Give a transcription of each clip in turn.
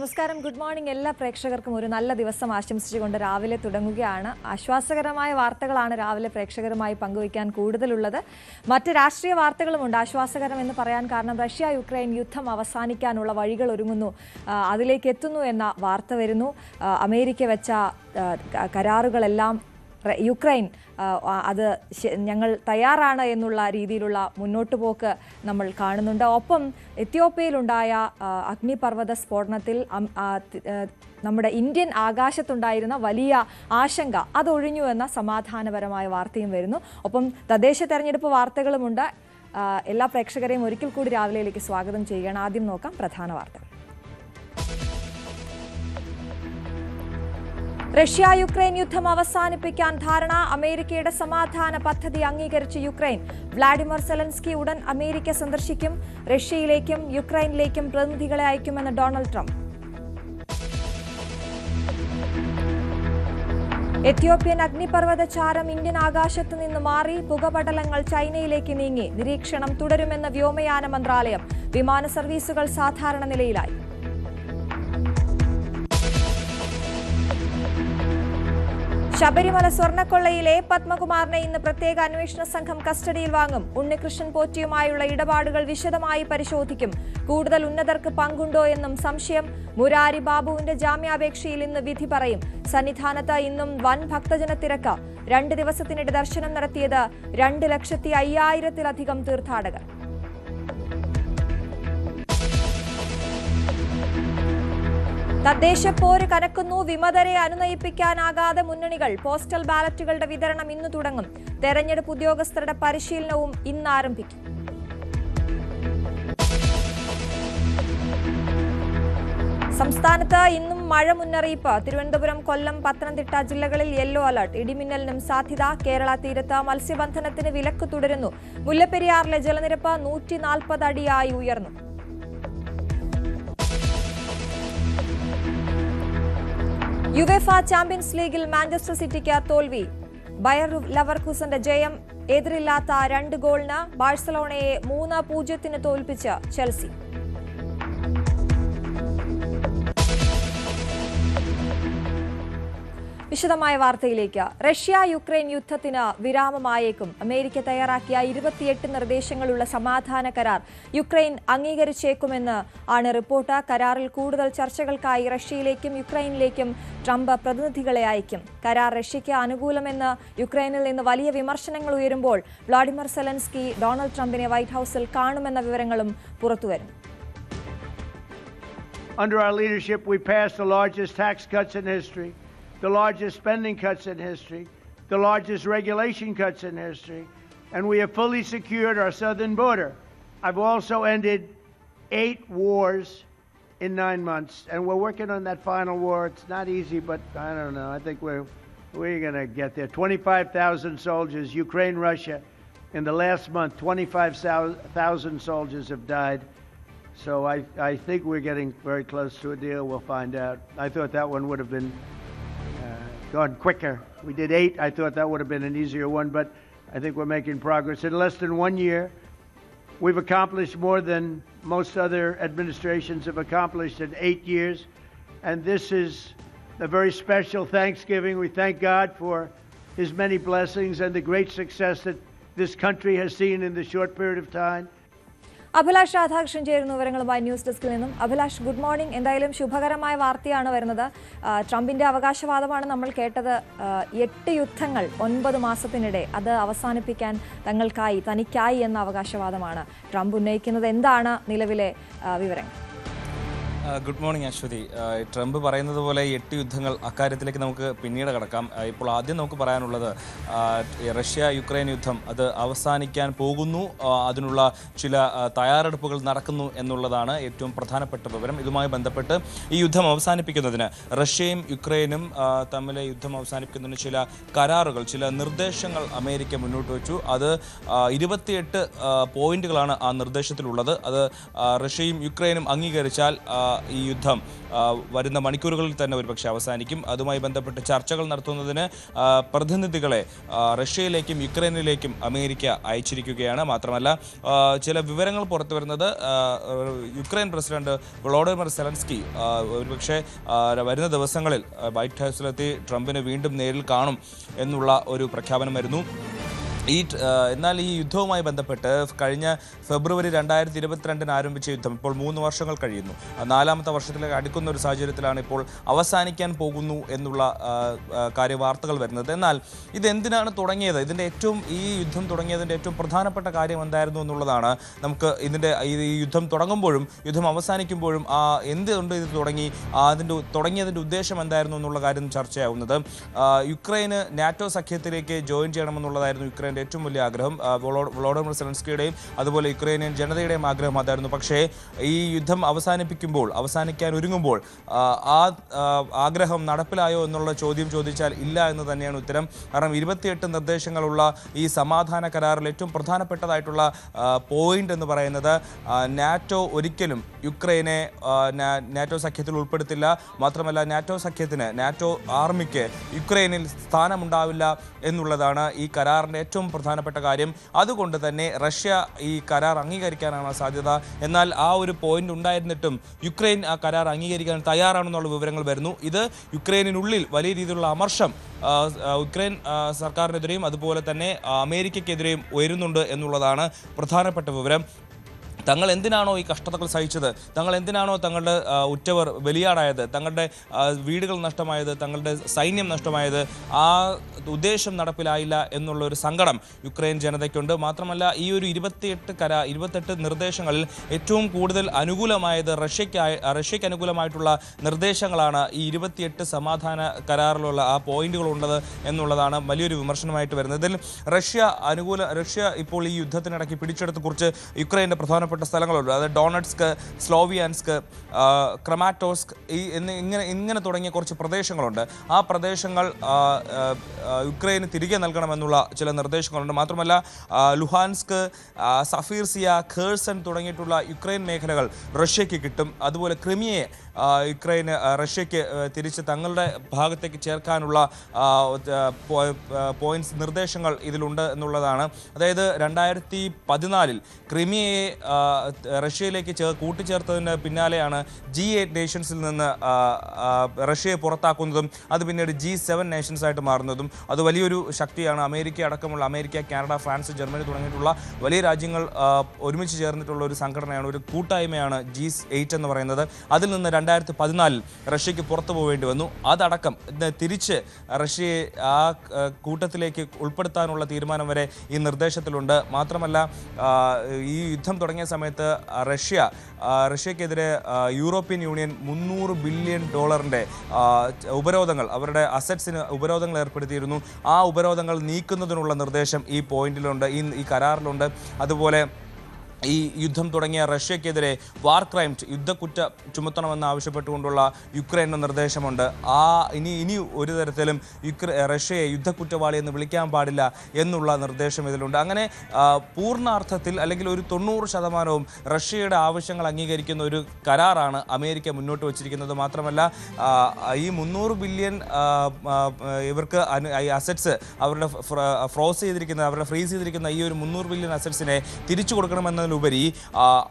നമസ്കാരം, good morning. എല്ലാ പ്രേക്ഷകർക്കും ഒരു നല്ല ദിവസം ആശംസിച്ചുകൊണ്ട് രാവിലെ തുടങ്ങുകയാണ്. ആശ്വാസകരമായ വാർത്തകളാണ് രാവിലെ പ്രേക്ഷകരുമായി പങ്കുവയ്ക്കാൻ കൂടുതലുള്ളത്. മറ്റ് രാഷ്ട്രീയ വാർത്തകളുമുണ്ട് ആശ്വാസകരം എന്ന് പറയാൻ. കാരണം റഷ്യ യുക്രൈൻ യുദ്ധം അവസാനിക്കാനുള്ള വഴികൾ ഒരുങ്ങുന്നു, അതിലേക്ക് എത്തുന്നു എന്ന വാർത്ത വരുന്നു. അമേരിക്ക വെച്ച കരാറുകളെല്ലാം യുക്രൈൻ അത് ഞങ്ങൾ തയ്യാറാണ് എന്നുള്ള രീതിയിലുള്ള മുന്നോട്ട് പോക്ക് നമ്മൾ കാണുന്നുണ്ട്. ഒപ്പം എത്യോപ്യയിലുണ്ടായ അഗ്നിപർവ്വത സ്ഫോടനത്തിൽ നമ്മുടെ ഇന്ത്യൻ ആകാശത്തുണ്ടായിരുന്ന വലിയ ആശങ്ക അതൊഴിഞ്ഞു എന്ന സമാധാനപരമായ വാർത്തയും വരുന്നു. ഒപ്പം തദ്ദേശ തെരഞ്ഞെടുപ്പ് വാർത്തകളുമുണ്ട്. എല്ലാ പ്രേക്ഷകരെയും ഒരിക്കൽ കൂടി രാവിലെയിലേക്ക് സ്വാഗതം ചെയ്യുകയാണ്. ആദ്യം നോക്കാം പ്രധാന വാർത്തകൾ. റഷ്യ യുക്രൈൻ യുദ്ധം അവസാനിപ്പിക്കാൻ ധാരണ. അമേരിക്കയുടെ സമാധാന പദ്ധതി അംഗീകരിച്ച് യുക്രൈൻ. വ്ളാഡിമിർ സെലൻസ്കി ഉടൻ അമേരിക്ക സന്ദർശിക്കും. റഷ്യയിലേക്കും യുക്രൈനിലേക്കും പ്രതിനിധികളെ അയക്കുമെന്ന് ഡൊണാൾഡ് ട്രംപ്. എത്യോപ്യൻ അഗ്നിപർവ്വത ചാരം ഇന്ത്യൻ ആകാശത്ത് നിന്ന് മാറി. പുകപടലങ്ങൾ ചൈനയിലേക്ക് നീങ്ങി. നിരീക്ഷണം തുടരുമെന്ന് വ്യോമയാന മന്ത്രാലയം. വിമാന സർവീസുകൾ സാധാരണ നിലയിലായി. ശബരിമല സ്വർണ്ണക്കൊള്ളയിലെ പത്മകുമാറിനെ ഇന്ന് പ്രത്യേക അന്വേഷണ സംഘം കസ്റ്റഡിയിൽ വാങ്ങും. ഉണ്ണികൃഷ്ണൻ പോറ്റിയുമായുള്ള ഇടപാടുകൾ വിശദമായി പരിശോധിക്കും. കൂടുതൽ ഉന്നതർക്ക് പങ്കുണ്ടോ എന്നും സംശയം. മുരാരി ബാബുവിന്റെ ജാമ്യാപേക്ഷയിൽ ഇന്ന് വിധി പറയും. സന്നിധാനത്ത് ഇന്നും വൻ ഭക്തജനത്തിരക്ക്. 2 ദിവസത്തിനിടെ ദർശനം നടത്തിയത് 2,05,000-ലധികം തീർത്ഥാടകർ. തദ്ദേശ പോര് കനക്കുന്നു. വിമതരെ അനുനയിപ്പിക്കാനാകാതെ മുന്നണികൾ. പോസ്റ്റൽ ബാലറ്റുകളുടെ വിതരണം ഇന്ന് തുടങ്ങും. തെരഞ്ഞെടുപ്പ് ഉദ്യോഗസ്ഥരുടെ പരിശീലനവും ഇന്ന് ആരംഭിക്കും. സംസ്ഥാനത്ത് ഇന്നും മഴ മുന്നറിയിപ്പ്. തിരുവനന്തപുരം, കൊല്ലം, പത്തനംതിട്ട ജില്ലകളിൽ യെല്ലോ അലർട്ട്. ഇടിമിന്നലിനും സാധ്യത. കേരള തീരത്ത് മത്സ്യബന്ധനത്തിന് വിലക്ക് തുടരുന്നു. മുല്ലപ്പെരിയാറിലെ ജലനിരപ്പ് 140 അടിയായി ഉയർന്നു. യുവേഫ ചാമ്പ്യൻസ് ലീഗിൽ മാഞ്ചസ്റ്റർ സിറ്റിക്ക് തോൽവി. ബയർ ലെവർകൂസന്റെ ജയം. എതിരില്ലാത്ത 2 ഗോളിന് ബാഴ്സലോണയെ 3-0 തോൽപ്പിച്ച് ചെൽസി. വിശദമായ വാർത്തയിലേക്ക്. റഷ്യ യുക്രൈൻ യുദ്ധത്തിന് വിരാമമായേക്കും. അമേരിക്ക തയ്യാറാക്കിയ 28 നിർദ്ദേശങ്ങളുള്ള സമാധാന കരാർ യുക്രൈൻ അംഗീകരിച്ചേക്കുമെന്ന് ആണ് റിപ്പോർട്ട്. കരാറിൽ കൂടുതൽ ചർച്ചകൾക്കായി റഷ്യയിലേക്കും യുക്രൈനിലേക്കും ട്രംപ് പ്രതിനിധികളെ അയക്കും. കരാർ റഷ്യയ്ക്ക് അനുകൂലമെന്ന് യുക്രൈനിൽ നിന്ന് വലിയ വിമർശനങ്ങൾ ഉയരുമ്പോൾ വ്ളാഡിമിർ സെലൻസ്കി ഡൊണാൾഡ് ട്രംപിനെ വൈറ്റ് ഹൌസിൽ കാണുമെന്ന വിവരങ്ങളും പുറത്തുവരുന്നു. Under our leadership, we passed the largest tax cuts in history, the largest spending cuts in history, the largest regulation cuts in history, and we have fully secured our southern border. I've also ended 8 wars in 9 months, and we're working on that final war. It's not easy, but I don't know. I think we're going to get there. 25,000 soldiers, Ukraine, Russia. In the last month, 25,000 soldiers have died. So I think we're getting very close to a deal. We'll find out. I thought that one would have been gone quicker. We did 8. I thought that would have been an easier one, but I think we're making progress. In less than 1 year, we've accomplished more than most other administrations have accomplished in 8 years. And this is a very special Thanksgiving. We thank God for His many blessings and the great success that this country has seen in the short period of time. Abhilash Radhakrishnan ചേരുന്ന വിവരങ്ങളുമായി news ഡെസ്കിൽ നിന്നും. Abhilash, good morning. എന്തായാലും ശുഭകരമായ വാർത്തയാണ് വരുന്നത്. ട്രംപിന്റെ അവകാശവാദമാണ് നമ്മൾ കേട്ടത്. 8 യുദ്ധങ്ങൾ 9 മാസത്തിനിടെ അത് അവസാനിപ്പിക്കാൻ തനിക്കായി എന്ന അവകാശവാദമാണ് ട്രംപ് ഉന്നയിക്കുന്നത്. എന്താണ് നിലവിലെ വിവരങ്ങൾ? Good morning Aswathy. ട്രംപ് പറയുന്നത് പോലെ 8 യുദ്ധങ്ങൾ, അക്കാര്യത്തിലേക്ക് നമുക്ക് പിന്നീട് കടക്കാം. ഇപ്പോൾ ആദ്യം നമുക്ക് പറയാനുള്ളത് റഷ്യ യുക്രൈൻ യുദ്ധം അത് അവസാനിക്കാൻ പോകുന്നു, അതിനുള്ള ചില തയ്യാറെടുപ്പുകൾ നടക്കുന്നു എന്നുള്ളതാണ് ഏറ്റവും പ്രധാനപ്പെട്ട വിവരം. ഇതുമായി ബന്ധപ്പെട്ട് ഈ യുദ്ധം അവസാനിപ്പിക്കുന്നതിന് റഷ്യയും യുക്രൈനും തമ്മിലെ യുദ്ധം അവസാനിപ്പിക്കുന്നതിന് ചില കരാറുകൾ, ചില നിർദ്ദേശങ്ങൾ അമേരിക്ക മുന്നോട്ട് വെച്ചു. അത് 28 പോയിന്റുകളാണ് ആ നിർദ്ദേശത്തിലുള്ളത്. അത് റഷ്യയും യുക്രൈനും അംഗീകരിച്ചാൽ ഈ യുദ്ധം വരുന്ന മണിക്കൂറുകളിൽ തന്നെ ഒരുപക്ഷെ അവസാനിക്കും. അതുമായി ബന്ധപ്പെട്ട് ചർച്ചകൾ നടത്തുന്നതിന് പ്രതിനിധികളെ റഷ്യയിലേക്കും യുക്രൈനിലേക്കും അമേരിക്ക അയച്ചിരിക്കുകയാണ്. മാത്രമല്ല ചില വിവരങ്ങൾ പുറത്തു വരുന്നത് യുക്രൈൻ പ്രസിഡന്റ് വളോഡിമിർ സെലൻസ്കി ഒരുപക്ഷെ വരുന്ന ദിവസങ്ങളിൽ വൈറ്റ് ഹൗസിലെത്തി ട്രംപിനെ വീണ്ടും നേരിൽ കാണും എന്നുള്ള ഒരു പ്രഖ്യാപനം വരുന്നു. എന്നാൽ ഈ യുദ്ധവുമായി ബന്ധപ്പെട്ട് കഴിഞ്ഞ ഫെബ്രുവരി 2022 ആരംഭിച്ച യുദ്ധം ഇപ്പോൾ 3 വർഷങ്ങൾ കഴിയുന്നു. 4ാമത്തെ വർഷത്തിലേക്ക് അടുക്കുന്ന ഒരു സാഹചര്യത്തിലാണ് ഇപ്പോൾ അവസാനിക്കാൻ പോകുന്നു എന്നുള്ള കാര്യവാർത്തകൾ വരുന്നത്. എന്നാൽ ഇതെന്തിനാണ് തുടങ്ങിയത്, ഈ യുദ്ധം തുടങ്ങിയതിൻ്റെ ഏറ്റവും പ്രധാനപ്പെട്ട കാര്യം എന്തായിരുന്നു എന്നുള്ളതാണ് നമുക്ക് ഈ യുദ്ധം തുടങ്ങുമ്പോഴും യുദ്ധം അവസാനിക്കുമ്പോഴും എന്തുകൊണ്ട് ഇത് തുടങ്ങിയതിൻ്റെ ഉദ്ദേശം എന്തായിരുന്നു എന്നുള്ള കാര്യം ചർച്ചയാവുന്നത്. യുക്രൈന് നാറ്റോ സഖ്യത്തിലേക്ക് ജോയിൻ ചെയ്യണമെന്നുള്ളതായിരുന്നു യുക്രൈൻ ഏറ്റവും വലിയ ആഗ്രഹം. വളോഡിമിർ സെലൻസ്കിയുടെയും അതുപോലെ യുക്രൈനിയൻ ജനതയുടെയും ആഗ്രഹം അതായിരുന്നു. പക്ഷേ ഈ യുദ്ധം അവസാനിക്കാൻ ഒരുങ്ങുമ്പോൾ ആ ആഗ്രഹം നടപ്പിലായോ എന്നുള്ള ചോദ്യം ചോദിച്ചാൽ ഇല്ല എന്ന് തന്നെയാണ് ഉത്തരം. കാരണം 28 നിർദ്ദേശങ്ങളുള്ള ഈ സമാധാന കരാറിൽ ഏറ്റവും പ്രധാനപ്പെട്ടതായിട്ടുള്ള പോയിന്റ് എന്ന് പറയുന്നത് നാറ്റോ ഒരിക്കലും യുക്രൈനെ നാറ്റോ സഖ്യത്തിൽ ഉൾപ്പെടുത്തില്ല. മാത്രമല്ല നാറ്റോ ആർമിക്ക് യുക്രൈനിൽ സ്ഥാനമുണ്ടാവില്ല എന്നുള്ളതാണ് ഈ കരാറിൻ്റെ ഏറ്റവും പ്രധാനപ്പെട്ട കാര്യം. അതുകൊണ്ട് തന്നെ റഷ്യ ഈ കരാർ അംഗീകരിക്കാനാണ് സാധ്യത. എന്നാൽ ആ ഒരു പോയിന്റ് ഉണ്ടായിരുന്നിട്ടും യുക്രൈൻ ആ കരാർ അംഗീകരിക്കാൻ തയ്യാറാണെന്നുള്ള വിവരങ്ങൾ വരുന്നു. ഇത് യുക്രൈനിനുള്ളിൽ വലിയ രീതിയിലുള്ള അമർഷം യുക്രൈൻ സർക്കാരിനെതിരെയും അതുപോലെ തന്നെ അമേരിക്കയ്ക്കെതിരെയും ഉയരുന്നുണ്ട് എന്നുള്ളതാണ് പ്രധാനപ്പെട്ട വിവരം. തങ്ങൾ എന്തിനാണോ ഈ കഷ്ടതകൾ സഹിച്ചത്, തങ്ങൾ എന്തിനാണോ തങ്ങളുടെ ഉറ്റവർ ബലിയാടായത്, തങ്ങളുടെ വീടുകൾ നഷ്ടമായത്, തങ്ങളുടെ സൈന്യം നഷ്ടമായത്, ആ ഉദ്ദേശം നടപ്പിലായില്ല എന്നുള്ളൊരു സങ്കടം യുക്രൈൻ ജനതയ്ക്കുണ്ട്. മാത്രമല്ല ഈ ഒരു 28 നിർദ്ദേശങ്ങളിൽ ഏറ്റവും കൂടുതൽ അനുകൂലമായത് റഷ്യയ്ക്ക് അനുകൂലമായിട്ടുള്ള നിർദ്ദേശങ്ങളാണ്. ഈ 28 സമാധാന കരാറിലുള്ള ആ പോയിന്റുകളുള്ളത് എന്നുള്ളതാണ് വലിയൊരു വിമർശനമായിട്ട് വരുന്നത്. ഇതിൽ റഷ്യ ഇപ്പോൾ ഈ യുദ്ധത്തിനിടയ്ക്ക് പിടിച്ചെടുത്ത് കുറിച്ച് യുക്രൈൻ്റെ പ്രധാനപ്പെട്ട സ്ഥലങ്ങളുണ്ട്. അതായത് ഡോണറ്റ്സ്ക്, സ്ലോവിയാൻസ്ക്, ക്രമാറ്റോസ്ക് ഇങ്ങനെ തുടങ്ങിയ കുറച്ച് പ്രദേശങ്ങളുണ്ട്. ആ പ്രദേശങ്ങൾ യുക്രൈന് തിരികെ നൽകണമെന്നുള്ള ചില നിർദ്ദേശങ്ങളുണ്ട്. മാത്രമല്ല ലുഹാൻസ്ക്, സഫീർസിയ, ഖേഴ്സൺ തുടങ്ങിയിട്ടുള്ള യുക്രൈൻ മേഖലകൾ റഷ്യയ്ക്ക് കിട്ടും. അതുപോലെ ക്രിമിയയെ റഷ്യയ്ക്ക് തിരിച്ച് തങ്ങളുടെ ഭാഗത്തേക്ക് ചേർക്കാനുള്ള പോയിന്റ്സ് നിർദ്ദേശങ്ങൾ ഇതിലുണ്ട് എന്നുള്ളതാണ്. അതായത് 2014 ക്രിമിയയെ റഷ്യയിലേക്ക് കൂട്ടിച്ചേർത്തതിന് പിന്നാലെയാണ് G8 നേഷൻസിൽ നിന്ന് റഷ്യയെ പുറത്താക്കുന്നതും അത് പിന്നീട് G7 നേഷൻസ് ആയിട്ട് മാറുന്നതും. അത് വലിയൊരു ശക്തിയാണ്. അമേരിക്ക, കാനഡ, ഫ്രാൻസ്, ജർമ്മനി തുടങ്ങിയിട്ടുള്ള വലിയ രാജ്യങ്ങൾ ഒരുമിച്ച് ചേർന്നിട്ടുള്ള ഒരു സംഘടനയാണ്, ഒരു കൂട്ടായ്മയാണ് G8 എന്ന് പറയുന്നത്. അതിൽ നിന്ന് 2014 റഷ്യയ്ക്ക് പുറത്തു പോവേണ്ടി വന്നു. അതടക്കം തിരിച്ച് റഷ്യയെ ആ കൂട്ടത്തിലേക്ക് ഉൾപ്പെടുത്താനുള്ള തീരുമാനം വരെ ഈ നിർദ്ദേശത്തിലുണ്ട്. മാത്രമല്ല ഈ യുദ്ധം തുടങ്ങിയ സമയത്ത് റഷ്യക്കെതിരെ യൂറോപ്യൻ യൂണിയൻ $300 ബില്യൺ ഉപരോധങ്ങൾ, അവരുടെ അസറ്റ്സിന് ഉപരോധങ്ങൾ ഏർപ്പെടുത്തിയിരുന്നു. ആ ഉപരോധങ്ങൾ നീക്കുന്നതിനുള്ള നിർദ്ദേശം ഈ പോയിന്റിലുണ്ട്, ഈ കരാറിലുണ്ട്. അതുപോലെ ഈ യുദ്ധം തുടങ്ങിയ റഷ്യക്കെതിരെ വാർ ക്രൈംസ്, യുദ്ധക്കുറ്റ ചുമത്തണമെന്ന് ആവശ്യപ്പെട്ടുകൊണ്ടുള്ള യുക്രൈൻ്റെ നിർദ്ദേശമുണ്ട്. ഇനി ഒരു തരത്തിലും റഷ്യയെ യുദ്ധക്കുറ്റവാളി എന്ന് വിളിക്കാൻ പാടില്ല എന്നുള്ള നിർദ്ദേശം ഇതിലുണ്ട്. അങ്ങനെ പൂർണ്ണാർത്ഥത്തിൽ അല്ലെങ്കിൽ ഒരു 90% റഷ്യയുടെ ആവശ്യങ്ങൾ അംഗീകരിക്കുന്ന ഒരു കരാറാണ് അമേരിക്ക മുന്നോട്ട് വച്ചിരിക്കുന്നത്. മാത്രമല്ല ഈ 300 ബില്യൺ ഇവർക്ക് അസറ്റ്സ് അവരുടെ ഫ്രീസ് ചെയ്തിരിക്കുന്ന ഈ ഒരു 300 ബില്യൺ അസറ്റ്സിനെ തിരിച്ചു കൊടുക്കണമെന്നതിലുപരി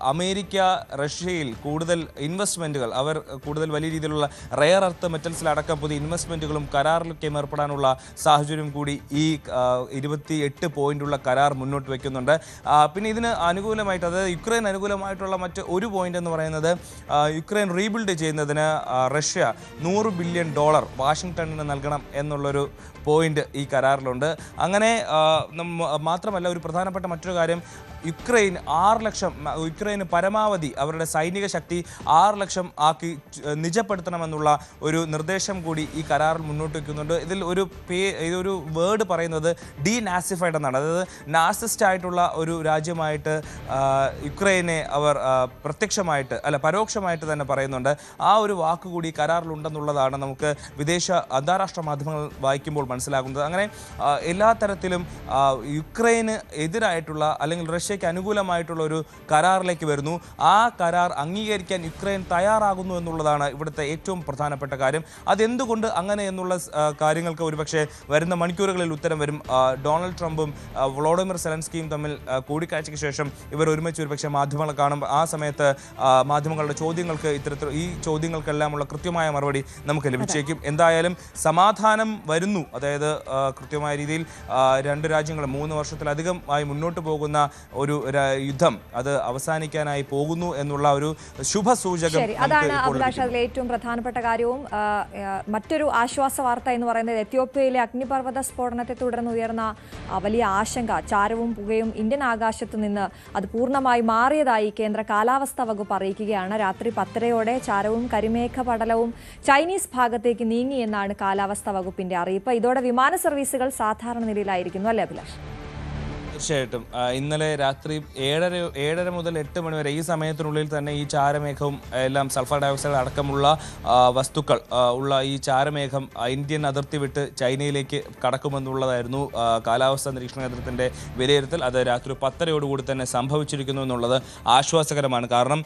അമേരിക്ക റഷ്യയിൽ കൂടുതൽ ഇൻവെസ്റ്റ്മെൻറ്റുകൾ, അവർ കൂടുതൽ വലിയ രീതിയിലുള്ള റെയർ എർത്ത് മെറ്റൽസിലടക്കം പുതിയ ഇൻവെസ്റ്റ്മെൻറ്റുകളും കരാറിലൊക്കെ ഏർപ്പെടാനുള്ള സാഹചര്യം കൂടി ഈ 28 പോയിന്റുള്ള കരാർ മുന്നോട്ട് വയ്ക്കുന്നുണ്ട്. പിന്നെ ഇതിന് അനുകൂലമായിട്ട്, അതായത് യുക്രൈൻ അനുകൂലമായിട്ടുള്ള മറ്റ് ഒരു പോയിന്റ് എന്ന് പറയുന്നത് യുക്രൈൻ റീബിൽഡ് ചെയ്യുന്നതിന് റഷ്യ $100 ബില്യൺ വാഷിംഗ്ടണിന് നൽകണം എന്നുള്ളൊരു പോയിന്റ് ഈ കരാറിലുണ്ട്. അങ്ങനെ മാത്രമല്ല ഒരു പ്രധാനപ്പെട്ട മറ്റൊരു കാര്യം, യുക്രൈന് പരമാവധി അവരുടെ സൈനിക ശക്തി 6 ലക്ഷം ആക്കി നിജപ്പെടുത്തണമെന്നുള്ള ഒരു നിർദ്ദേശം കൂടി ഈ കരാറിൽ മുന്നോട്ട് വയ്ക്കുന്നുണ്ട്. ഇതിൽ ഇതൊരു വേർഡ് പറയുന്നത് ഡീനാസിഫൈഡ് എന്നാണ്. അതായത് നാസിസ്റ്റ് ആയിട്ടുള്ള ഒരു രാജ്യമായിട്ട് യുക്രൈനെ അവർ പരോക്ഷമായിട്ട് തന്നെ പറയുന്നുണ്ട്. ആ ഒരു വാക്കുകൂടി കരാറിലുണ്ടെന്നുള്ളതാണ് നമുക്ക് അന്താരാഷ്ട്ര മാധ്യമങ്ങൾ വായിക്കുമ്പോൾ മനസ്സിലാക്കുന്നത്. അങ്ങനെ എല്ലാ തരത്തിലും യുക്രൈന് എതിരായിട്ടുള്ള അല്ലെങ്കിൽ റഷ്യയ്ക്ക് അനുകൂലമായിട്ടുള്ള ഒരു കരാറിലേക്ക് വരുന്നു. ആ കരാർ അംഗീകരിക്കാൻ യുക്രൈൻ തയ്യാറാകുന്നു എന്നുള്ളതാണ് ഇവിടുത്തെ ഏറ്റവും പ്രധാനപ്പെട്ട കാര്യം. അതെന്തുകൊണ്ട് അങ്ങനെ എന്നുള്ള കാര്യങ്ങൾക്ക് ഒരുപക്ഷെ വരുന്ന മണിക്കൂറുകളിൽ ഉത്തരം വരും. ഡൊണാൾഡ് ട്രംപും വ്ളോഡിമിർ സെലൻസ്കിയും തമ്മിൽ കൂടിക്കാഴ്ചയ്ക്ക് ശേഷം ഇവർ ഒരുമിച്ച് ഒരുപക്ഷെ മാധ്യമങ്ങളെ കാണും. ആ സമയത്ത് മാധ്യമങ്ങളുടെ ചോദ്യങ്ങൾക്ക് ഈ ചോദ്യങ്ങൾക്കെല്ലാമുള്ള കൃത്യമായ മറുപടി നമുക്ക് ലഭിച്ചേക്കും. എന്തായാലും സമാധാനം വരുന്നു. അതായത് കൃത്യമായ രീതിയിൽ രണ്ട് രാജ്യങ്ങളും 3 വർഷത്തിലധികമായി മുന്നോട്ട് പോകുന്ന ഒരു യുദ്ധം അത് അവസാനിക്കാനായി പോകുന്നു എന്നുള്ള ഒരു ശുഭസൂചകം. അതാണ് അഭിലാഷ് അതിലെ ഏറ്റവും പ്രധാനപ്പെട്ട കാര്യവും. മറ്റൊരു ആശ്വാസ വാർത്ത എന്ന് പറയുന്നത് എത്യോപ്യയിലെ അഗ്നിപർവ്വത സ്ഫോടനത്തെ തുടർന്ന് ഉയർന്ന വലിയ ആശങ്ക, ചാരവും പുകയും ഇന്ത്യൻ ആകാശത്ത് നിന്ന് അത് പൂർണ്ണമായി മാറിയതായി കേന്ദ്ര കാലാവസ്ഥാ വകുപ്പ് അറിയിക്കുകയാണ്. രാത്രി 10:30 ചാരവും കരിമേഘ പടലവും ചൈനീസ് ഭാഗത്തേക്ക് നീങ്ങി എന്നാണ് കാലാവസ്ഥാ വകുപ്പിന്റെ അറിയിപ്പ്. ഇതോടെ വിമാന സർവീസുകൾ സാധാരണ നിലയിലായിരിക്കുന്നു അല്ലേ അഭിലാഷ്? തീർച്ചയായിട്ടും. ഇന്നലെ രാത്രി 7:30 മുതൽ 8 മണി വരെ ഈ സമയത്തിനുള്ളിൽ തന്നെ ഈ ചാരമേഘവും എല്ലാം സൾഫർ ഡയോക്സൈഡ് അടക്കമുള്ള വസ്തുക്കൾ ഉള്ള ഈ ചാരമേഘം ഇന്ത്യൻ അതിർത്തി വിട്ട് ചൈനയിലേക്ക് കടക്കുമെന്നുള്ളതായിരുന്നു കാലാവസ്ഥാ നിരീക്ഷണ കേന്ദ്രത്തിൻ്റെ വിലയിരുത്തൽ. അത് രാത്രി 10:30 തന്നെ സംഭവിച്ചിരിക്കുന്നു എന്നുള്ളത് ആശ്വാസകരമാണ്. കാരണം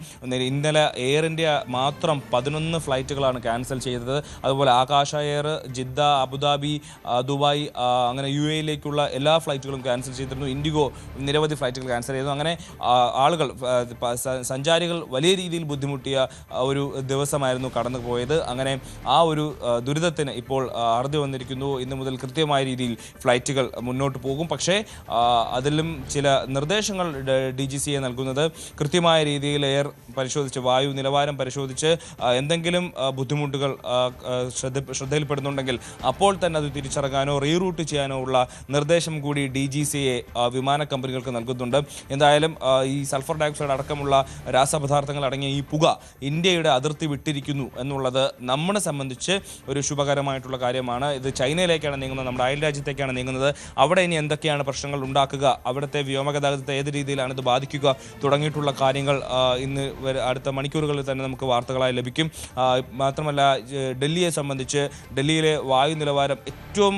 ഇന്നലെ എയർ ഇന്ത്യ മാത്രം 11 ഫ്ലൈറ്റുകളാണ് ക്യാൻസൽ ചെയ്തത്. അതുപോലെ ആകാശ എയർ ജിദ്ദ, അബുദാബി, ദുബായ് അങ്ങനെ UAE-യിലേക്കുള്ള എല്ലാ ഫ്ലൈറ്റുകളും ക്യാൻസൽ ചെയ്തിരുന്നു. ഇൻഡിഗോ നിരവധി ഫ്ലൈറ്റുകൾ ക്യാൻസൽ ചെയ്തു. അങ്ങനെ ആളുകൾ, സഞ്ചാരികൾ വലിയ രീതിയിൽ ബുദ്ധിമുട്ടിയ ഒരു ദിവസമായിരുന്നു കടന്നു പോയത്. അങ്ങനെ ആ ഒരു ദുരിതത്തിന് ഇപ്പോൾ അറുതി വന്നിരിക്കുന്നു. ഇന്നു മുതൽ കൃത്യമായ രീതിയിൽ ഫ്ലൈറ്റുകൾ മുന്നോട്ട് പോകും. പക്ഷേ അതിലും ചില നിർദ്ദേശങ്ങൾ DGCA നൽകുന്നത് കൃത്യമായ രീതിയിൽ എയർ പരിശോധിച്ച്, വായു നിലവാരം പരിശോധിച്ച് എന്തെങ്കിലും ബുദ്ധിമുട്ടുകൾ ശ്രദ്ധയിൽപ്പെടുന്നുണ്ടെങ്കിൽ അപ്പോൾ തന്നെ അത് തിരിച്ചറിയാനോ റീറൂട്ട് ചെയ്യാനോ ഉള്ള നിർദ്ദേശം കൂടി DGCA വിമാന കമ്പനികൾക്ക് നൽകുന്നുണ്ട്. എന്തായാലും ഈ സൾഫർ ഡയോക്സൈഡ് അടക്കമുള്ള രാസപദാർത്ഥങ്ങൾ അടങ്ങിയ ഈ പുക ഇന്ത്യയുടെ അതിർത്തി വിട്ടിരിക്കുന്നു എന്നുള്ളത് നമ്മളെ സംബന്ധിച്ച് ഒരു ശുഭകരമായിട്ടുള്ള കാര്യമാണ്. ഇത് ചൈനയിലേക്കാണ് നീങ്ങുന്നത്, നമ്മുടെ അയൽ രാജ്യത്തേക്കാണ് നീങ്ങുന്നത്. അവിടെ ഇനി എന്തൊക്കെയാണ് പ്രശ്നങ്ങൾ ഉണ്ടാക്കുക, അവിടുത്തെ വ്യോമഗതാഗതത്തെ ഏത് രീതിയിലാണ് ഇത് ബാധിക്കുക തുടങ്ങിയിട്ടുള്ള കാര്യങ്ങൾ ഇന്ന് അടുത്ത മണിക്കൂറുകളിൽ തന്നെ നമുക്ക് വാർത്തകളായി ലഭിക്കും. മാത്രമല്ല ഡൽഹിയെ സംബന്ധിച്ച് ഡൽഹിയിലെ വായു നിലവാരം ഏറ്റവും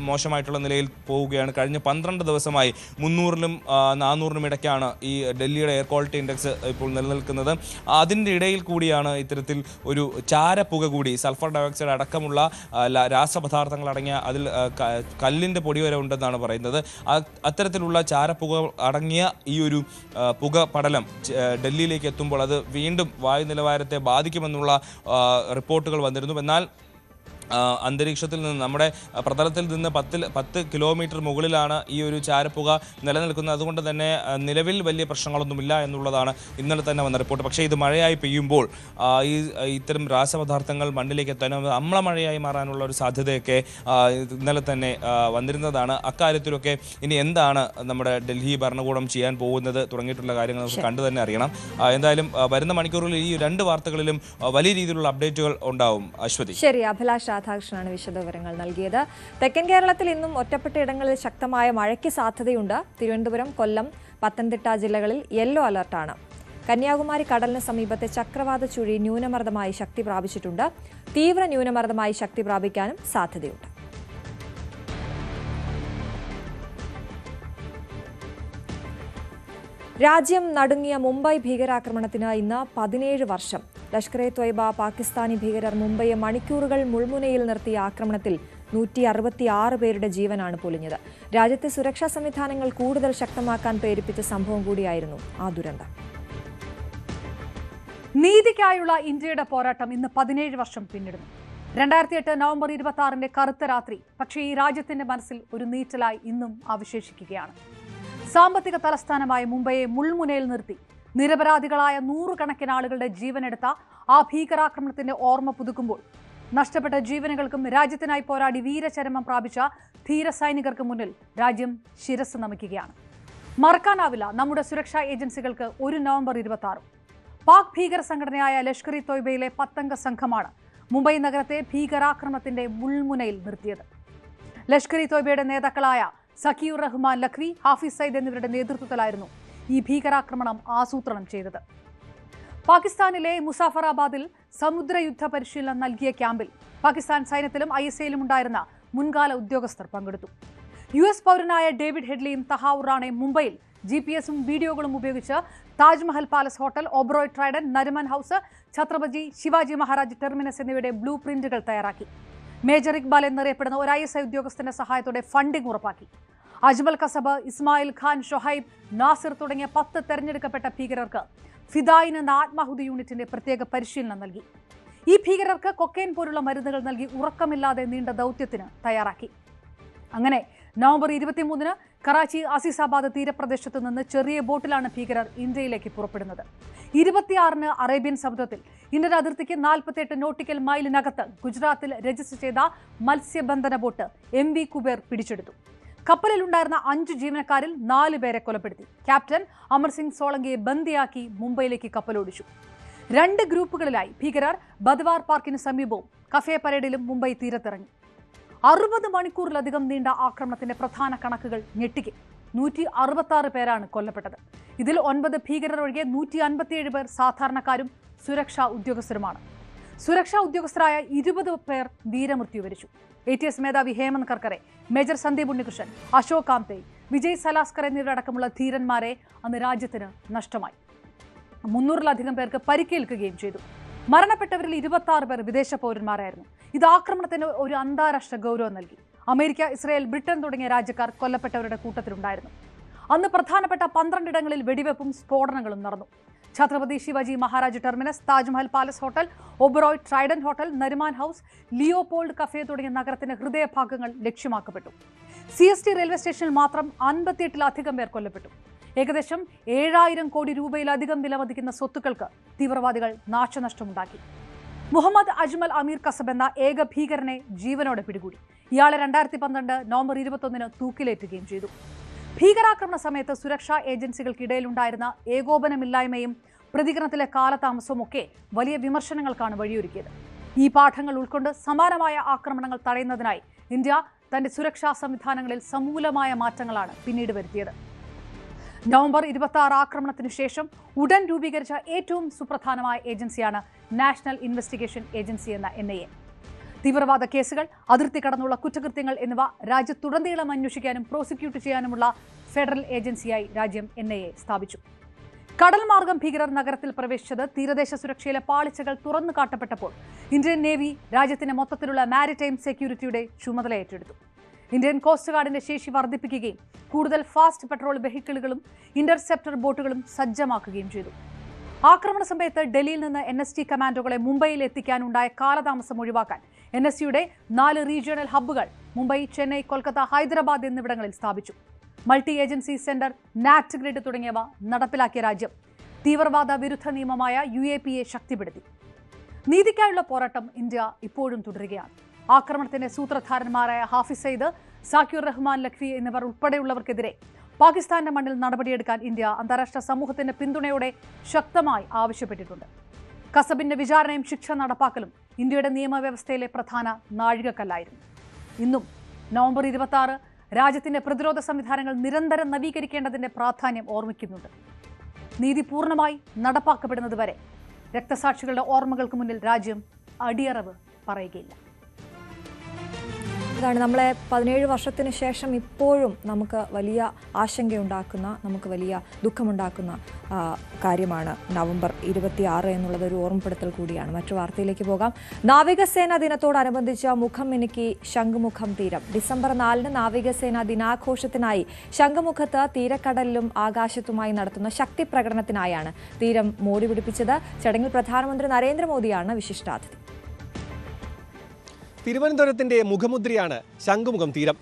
മോശമായിട്ടുള്ള നിലയിൽ പോവുകയാണ്. കഴിഞ്ഞ 12 ദിവസമായി 300-നും 400-നും ഇടയ്ക്കാണ് ഈ ഡൽഹിയുടെ എയർ ക്വാളിറ്റി ഇൻഡെക്സ് ഇപ്പോൾ നിലനിൽക്കുന്നത്. അതിൻ്റെ ഇടയിൽ കൂടിയാണ് ഇത്തരത്തിൽ ഒരു ചാരപ്പുക കൂടി, സൾഫർ ഡയോക്സൈഡ് അടക്കമുള്ള രാസപദാർത്ഥങ്ങൾ അടങ്ങിയ അതിൽ കല്ലിൻ്റെ പൊടി വരെ ഉണ്ടെന്നാണ് പറയുന്നത്. അത്തരത്തിലുള്ള ചാരപ്പുക അടങ്ങിയ ഈ ഒരു പുക പടലം ഡൽഹിയിലേക്ക് എത്തുമ്പോൾ അത് വീണ്ടും വായു നിലവാരത്തെ ബാധിക്കുമെന്നുള്ള റിപ്പോർട്ടുകൾ വന്നിരുന്നു. എന്നാൽ അന്തരീക്ഷത്തിൽ നിന്ന്, നമ്മുടെ പ്രതലത്തിൽ നിന്ന് 10 കിലോമീറ്റർ മുകളിലാണ് ഈ ഒരു ചാരപ്പുക നിലനിൽക്കുന്നത്. അതുകൊണ്ട് തന്നെ നിലവിൽ വലിയ പ്രശ്നങ്ങളൊന്നുമില്ല എന്നുള്ളതാണ് ഇന്നലെ തന്നെ വന്ന റിപ്പോർട്ട്. പക്ഷേ ഇത് മഴയായി പെയ്യുമ്പോൾ ഇത്തരം രാസപദാർത്ഥങ്ങൾ മണ്ണിലേക്ക് എത്താനും അമ്ലമഴയായി മാറാനുള്ള ഒരു സാധ്യതയൊക്കെ ഇന്നലെ തന്നെ വന്നിരുന്നതാണ്. അക്കാര്യത്തിലൊക്കെ ഇനി എന്താണ് നമ്മുടെ ഡൽഹി ഭരണകൂടം ചെയ്യാൻ പോകുന്നത് തുടങ്ങിയിട്ടുള്ള കാര്യങ്ങൾ നമുക്ക് കണ്ടു തന്നെ അറിയണം. എന്തായാലും വരുന്ന മണിക്കൂറുകളിൽ ഈ 2 വാർത്തകളിലും വലിയ രീതിയിലുള്ള അപ്ഡേറ്റുകൾ ഉണ്ടാവും. അശ്വതി. ശരി, അഭിലാഷ് രാധാകൃഷ്ണനാണ് വിശദവിവരങ്ങൾ നൽകിയത്. തെക്കൻ കേരളത്തിൽ ഇന്നും ഒറ്റപ്പെട്ട ഇടങ്ങളിൽ ശക്തമായ മഴയ്ക്ക് സാധ്യതയുണ്ട്. തിരുവനന്തപുരം, കൊല്ലം, പത്തനംതിട്ട ജില്ലകളിൽ യെല്ലോ അലർട്ടാണ്. കന്യാകുമാരി കടലിന് സമീപത്തെ ചക്രവാത ചുഴി ന്യൂനമർദ്ദമായി ശക്തി പ്രാപിച്ചിട്ടുണ്ട്. തീവ്ര ന്യൂനമർദ്ദമായി ശക്തി പ്രാപിക്കാനും സാധ്യതയുണ്ട്. രാജ്യം നടുങ്ങിയ മുംബൈ ഭീകരാക്രമണത്തിന് ഇന്ന് 17 വർഷം. ലഷ്കർ എ ത്വയ്ബ പാകിസ്ഥാനി ഭീകരർ മുംബൈയെ മണിക്കൂറുകൾ മുൾമുനയിൽ നിർത്തിയ ആക്രമണത്തിൽ 166 പേരുടെ ജീവനാണ് പൊലിഞ്ഞത്. രാജ്യത്തെ സുരക്ഷാ സംവിധാനങ്ങൾ കൂടുതൽ ശക്തമാക്കാൻ പ്രേരിപ്പിച്ച സംഭവം കൂടിയായിരുന്നു ആ ദുരന്തം. നീതിക്കായുള്ള ഇന്ത്യയുടെ പോരാട്ടം ഇന്ന് 17 വർഷം പിന്നിടുന്നു. 2008 നവംബർ 26 കറുത്ത രാത്രി പക്ഷേ ഈ രാജ്യത്തിന്റെ മനസ്സിൽ ഒരു നീറ്റലായി ഇന്നും അവശേഷിക്കുകയാണ്. സാമ്പത്തിക തലസ്ഥാനമായ മുംബൈയെ മുൾമുനയിൽ നിർത്തി നിരപരാധികളായ 100 കണക്കിന് ആളുകളുടെ ജീവനെടുത്ത ആ ഭീകരാക്രമണത്തിന്റെ ഓർമ്മ പുതുക്കുമ്പോൾ നഷ്ടപ്പെട്ട ജീവനുകൾക്കും രാജ്യത്തിനായി പോരാടി വീരചരമം പ്രാപിച്ച ധീര സൈനികർക്ക് മുന്നിൽ രാജ്യം ശിരസ് നമിക്കുകയാണ്. മറക്കാനാവില്ല നമ്മുടെ സുരക്ഷാ ഏജൻസികൾക്ക് 1 നവംബർ 26. പാക് ഭീകര സംഘടനയായ ലഷ്കർ ഇ ത്വയ്ബയിലെ 10-അംഗ സംഘമാണ് മുംബൈ നഗരത്തെ ഭീകരാക്രമണത്തിന്റെ മുൾമുനയിൽ നിർത്തിയത്. ലഷ്കർ ഇ ത്വയ്ബയുടെ നേതാക്കളായ സഖിയുർ റഹ്മാൻ ലഖ്വി, ഹാഫിസ് സയ്യിദ് എന്നിവരുടെ നേതൃത്വത്തിലായിരുന്നു ഈ ഭീകരാക്രമണം ആസൂത്രണം ചെയ്തത്. പാകിസ്ഥാനിലെ മുസാഫറാബാദിൽ സമുദ്രയുദ്ധ പരിശീലനം നൽകിയ ക്യാമ്പിൽ പാകിസ്ഥാൻ സൈന്യത്തിലും ISAയിലും ഉണ്ടായിരുന്ന മുൻകാല ഉദ്യോഗസ്ഥർ പങ്കെടുത്തു. US പൗരനായ ഡേവിഡ് ഹെഡ്ലിയും തഹാവൂർ റാണയും മുംബൈയിൽ GPS-ഉം വീഡിയോകളും ഉപയോഗിച്ച് Taj Mahal palace hotel, Oberoi Trident, നരിമൻ house, Chhatrapati Shivaji Maharaj terminus എന്നിവയുടെ ബ്ലൂ പ്രിന്റുകൾ തയ്യാറാക്കി. മേജർ ഇക്ബാൽ എന്നറിയപ്പെടുന്ന ഒരു ISI ഉദ്യോഗസ്ഥന്റെ സഹായത്തോടെ ഫണ്ടിംഗ് ഉറപ്പാക്കി. അജ്മൽ കസബ്, ഇസ്മായിൽ ഖാൻ, ഷൊഹൈബ്, നാസിർ തുടങ്ങിയ 10 തെരഞ്ഞെടുക്കപ്പെട്ട ഭീകരർക്ക് ഫിദായിൻ എന്ന ആത്മാഹുതി യൂണിറ്റിന്റെ പ്രത്യേക പരിശീലനം നൽകി. ഈ ഭീകരർക്ക് കൊക്കൈൻ പോലുള്ള മരുന്നുകൾ നൽകി ഉറക്കമില്ലാതെ നീണ്ട ദൗത്യത്തിന് തയ്യാറാക്കി. അങ്ങനെ നവംബർ 23-ന് കറാച്ചി അസീസാബാദ് തീരപ്രദേശത്ത് നിന്ന് ചെറിയ ബോട്ടിലാണ് ഭീകരർ ഇന്ത്യയിലേക്ക് പുറപ്പെടുന്നത്. 26-ന് അറേബ്യൻ സമുദ്രത്തിൽ ഇന്ത്യൻ അതിർത്തിക്ക് 48 നോട്ടിക്കൽ മൈലിനകത്ത് ഗുജറാത്തിൽ രജിസ്റ്റർ ചെയ്ത മത്സ്യബന്ധന ബോട്ട് MV കുബേർ പിടിച്ചെടുത്തു. കപ്പലിലുണ്ടായിരുന്ന 5 ജീവനക്കാരിൽ 4 പേരെ കൊലപ്പെടുത്തി. ക്യാപ്റ്റൻ അമർ സിംഗ് സോളങ്കിയെ ബന്ദിയാക്കി മുംബൈയിലേക്ക് കപ്പലോടിച്ചു. 2 ഗ്രൂപ്പുകളിലായി ഭീകരർ ബദ്വാർ പാർക്കിന് സമീപവും കഫേ പരേഡിലും മുംബൈ തീരത്തിറങ്ങി. 60 മണിക്കൂറിലധികം നീണ്ട ആക്രമണത്തിന്റെ പ്രധാന കണക്കുകൾ ഞെട്ടിക്കും. 166 പേരാണ് കൊല്ലപ്പെട്ടത്. ഇതിൽ 9 ഭീകരർ ഒഴികെ 157 പേർ സാധാരണക്കാരും സുരക്ഷാ ഉദ്യോഗസ്ഥരുമാണ്. സുരക്ഷാ ഉദ്യോഗസ്ഥരായ 20 പേർ വീരമൃത്യു വരിച്ചു. ATS മേധാവി ഹേമന്ത് കർക്കറെ, മേജർ സന്ദീപ് ഉണ്ണികൃഷ്ണൻ, അശോക് കാംതെ, വിജയ് സലാസ്കർ എന്നിവരടക്കമുള്ള ധീരന്മാരെ അന്ന് രാജ്യത്തിന് നഷ്ടമായി. 300-ലധികം പേർക്ക് പരിക്കേൽക്കുകയും ചെയ്തു. മരണപ്പെട്ടവരിൽ 26 പേർ വിദേശ പൗരന്മാരായിരുന്നു. ഇത് ആക്രമണത്തിന് ഒരു അന്താരാഷ്ട്ര ഗൗരവം നൽകി. അമേരിക്ക, ഇസ്രായേൽ, ബ്രിട്ടൻ തുടങ്ങിയ രാജ്യക്കാർ കൊല്ലപ്പെട്ടവരുടെ കൂട്ടത്തിലുണ്ടായിരുന്നു. അന്ന് പ്രധാനപ്പെട്ട 12 ഇടങ്ങളിൽ വെടിവെപ്പും സ്ഫോടനങ്ങളും നടന്നു. Chhatrapati Shivaji Maharaj terminus, Taj Mahal palace hotel, Oberoi Trident hotel, Nariman house, Leopold cafe തുടങ്ങിയ നഗരത്തിന്റെ ഹൃദയഭാഗങ്ങൾ ലക്ഷ്യമാക്കപ്പെട്ടു. CST റെയിൽവേ സ്റ്റേഷനിൽ മാത്രം 58-ലധികം പേർ കൊല്ലപ്പെട്ടു. ഏകദേശം 7000 കോടി രൂപയിലധികം വിലമതിക്കുന്ന സ്വത്തുക്കൾക്ക് തീവ്രവാദികൾ നാശനഷ്ടമുണ്ടാക്കി. മുഹമ്മദ് അജ്മൽ അമീർ കസബ് എന്ന ഏക ഭീകരനെ ജീവനോടെ പിടികൂടി. ഇയാളെ 2012 നവംബർ 21-ന് തൂക്കിലേറ്റുകയും ചെയ്തു. ഭീകരാക്രമണ സമയത്ത് സുരക്ഷാ ഏജൻസികൾക്കിടയിലുണ്ടായിരുന്ന ഏകോപനമില്ലായ്മയും പ്രതികരണത്തിലെ കാലതാമസവും ഒക്കെ വലിയ വിമർശനങ്ങൾക്കാണ് വഴിയൊരുക്കിയത്. ഈ പാഠങ്ങൾ ഉൾക്കൊണ്ട് സമാനമായ ആക്രമണങ്ങൾ തടയുന്നതിനായി ഇന്ത്യ തന്റെ സുരക്ഷാ സംവിധാനങ്ങളിൽ സമൂലമായ മാറ്റങ്ങളാണ് പിന്നീട് വരുത്തിയത്. നവംബർ 26 ആക്രമണത്തിന് ശേഷം ഉടൻ രൂപീകരിച്ച ഏറ്റവും സുപ്രധാനമായ ഏജൻസിയാണ് നാഷണൽ ഇൻവെസ്റ്റിഗേഷൻ ഏജൻസി എന്ന NIA. തീവ്രവാദ കേസുകൾ, അതിർത്തി കടന്നുള്ള കുറ്റകൃത്യങ്ങൾ എന്നിവ രാജ്യത്തുടനീളം അന്വേഷിക്കാനും പ്രോസിക്യൂട്ട് ചെയ്യാനുമുള്ള ഫെഡറൽ ഏജൻസിയായി രാജ്യം NIA സ്ഥാപിച്ചു. കടൽ മാർഗം ഭീകരർ നഗരത്തിൽ പ്രവേശിച്ചത് തീരദേശ സുരക്ഷയിലെ പാളിച്ചകൾ തുറന്നു കാട്ടപ്പെട്ടപ്പോൾ ഇന്ത്യൻ നേവി രാജ്യത്തിന്റെ മൊത്തത്തിലുള്ള മാരിടൈം സെക്യൂരിറ്റിയുടെ ചുമതല ഏറ്റെടുത്തു. ഇന്ത്യൻ കോസ്റ്റ് ഗാർഡിന്റെ ശേഷി വർദ്ധിപ്പിക്കുകയും കൂടുതൽ ഫാസ്റ്റ് പെട്രോൾ വെഹിക്കിളുകളും ഇന്റർസെപ്റ്റർ ബോട്ടുകളും സജ്ജമാക്കുകയും ചെയ്തു. ആക്രമണ സമയത്ത് ഡൽഹിയിൽ നിന്ന് NST കമാൻഡോകളെ മുംബൈയിൽ എത്തിക്കാനുണ്ടായ കാലതാമസം ഒഴിവാക്കാൻ NSCയുടെ 4 റീജിയണൽ ഹബ്ബുകൾ മുംബൈ, ചെന്നൈ, കൊൽക്കത്ത, ഹൈദരാബാദ് എന്നിവിടങ്ങളിൽ സ്ഥാപിച്ചു. മൾട്ടി ഏജൻസി സെന്റർ, നാറ്റ് ഗ്രിഡ് തുടങ്ങിയവ നടപ്പിലാക്കിയ രാജ്യം തീവ്രവാദ വിരുദ്ധ നിയമമായ UAPA ശക്തിപ്പെടുത്തി. നീതിക്കായുള്ള പോരാട്ടം ഇന്ത്യ ഇപ്പോഴും തുടരുകയാണ്. ആക്രമണത്തിന്റെ സൂത്രധാരന്മാരായ ഹാഫിസ് സയ്യിദ്, സാക്കിർ റഹ്മാൻ ലഖ്വി എന്നിവർ ഉൾപ്പെടെയുള്ളവർക്കെതിരെ പാകിസ്ഥാന്റെ മണ്ണിൽ നടപടിയെടുക്കാൻ ഇന്ത്യ അന്താരാഷ്ട്ര സമൂഹത്തിന്റെ പിന്തുണയോടെ ശക്തമായി ആവശ്യപ്പെട്ടിട്ടുണ്ട്. കസബിന്റെ വിചാരണയും ശിക്ഷ നടപ്പാക്കലും ഇന്ത്യയുടെ നിയമവ്യവസ്ഥയിലെ പ്രധാന നാഴികക്കല്ലായിരുന്നു. ഇന്നും നവംബർ 26 രാജ്യത്തിന്റെ പ്രതിരോധ സംവിധാനങ്ങൾ നിരന്തരം നവീകരിക്കേണ്ടതിന്റെ പ്രാധാന്യം ഓർമ്മിക്കുന്നുണ്ട്. നീതി പൂർണ്ണമായി നടപ്പാക്കപ്പെടുന്നതുവരെ രക്തസാക്ഷികളുടെ ഓർമ്മകൾക്ക് മുന്നിൽ രാജ്യം അടിയറവ് പറയുകയില്ല. ഇതാണ് നമ്മളെ 17 വർഷത്തിന് ശേഷം ഇപ്പോഴും നമുക്ക് വലിയ ആശങ്കയുണ്ടാക്കുന്ന, നമുക്ക് വലിയ ദുഃഖമുണ്ടാക്കുന്ന കാര്യമാണ് നവംബർ 26 എന്നുള്ളത് ഒരു ഓർമ്മപ്പെടുത്തൽ കൂടിയാണ്. മറ്റു വാർത്തയിലേക്ക് പോകാം. നാവികസേനാ ദിനത്തോടനുബന്ധിച്ച് മുഖം മിനുക്കി ശംഖുമുഖം തീരം. ഡിസംബർ 4-ന് നാവികസേനാ ദിനാഘോഷത്തിനായി ശംഖുമുഖത്ത് തീരക്കടലിലും ആകാശത്തുമായി നടത്തുന്ന ശക്തി പ്രകടനത്തിനായാണ് തീരം മോടി പിടിപ്പിച്ചത്. ചടങ്ങിൽ പ്രധാനമന്ത്രി നരേന്ദ്രമോദിയാണ് വിശിഷ്ടാതിഥി. തിരുവനന്തപുരത്തിന്റെ മുഖമുദ്രയാണ് ശംഖുമുഖം തീരം.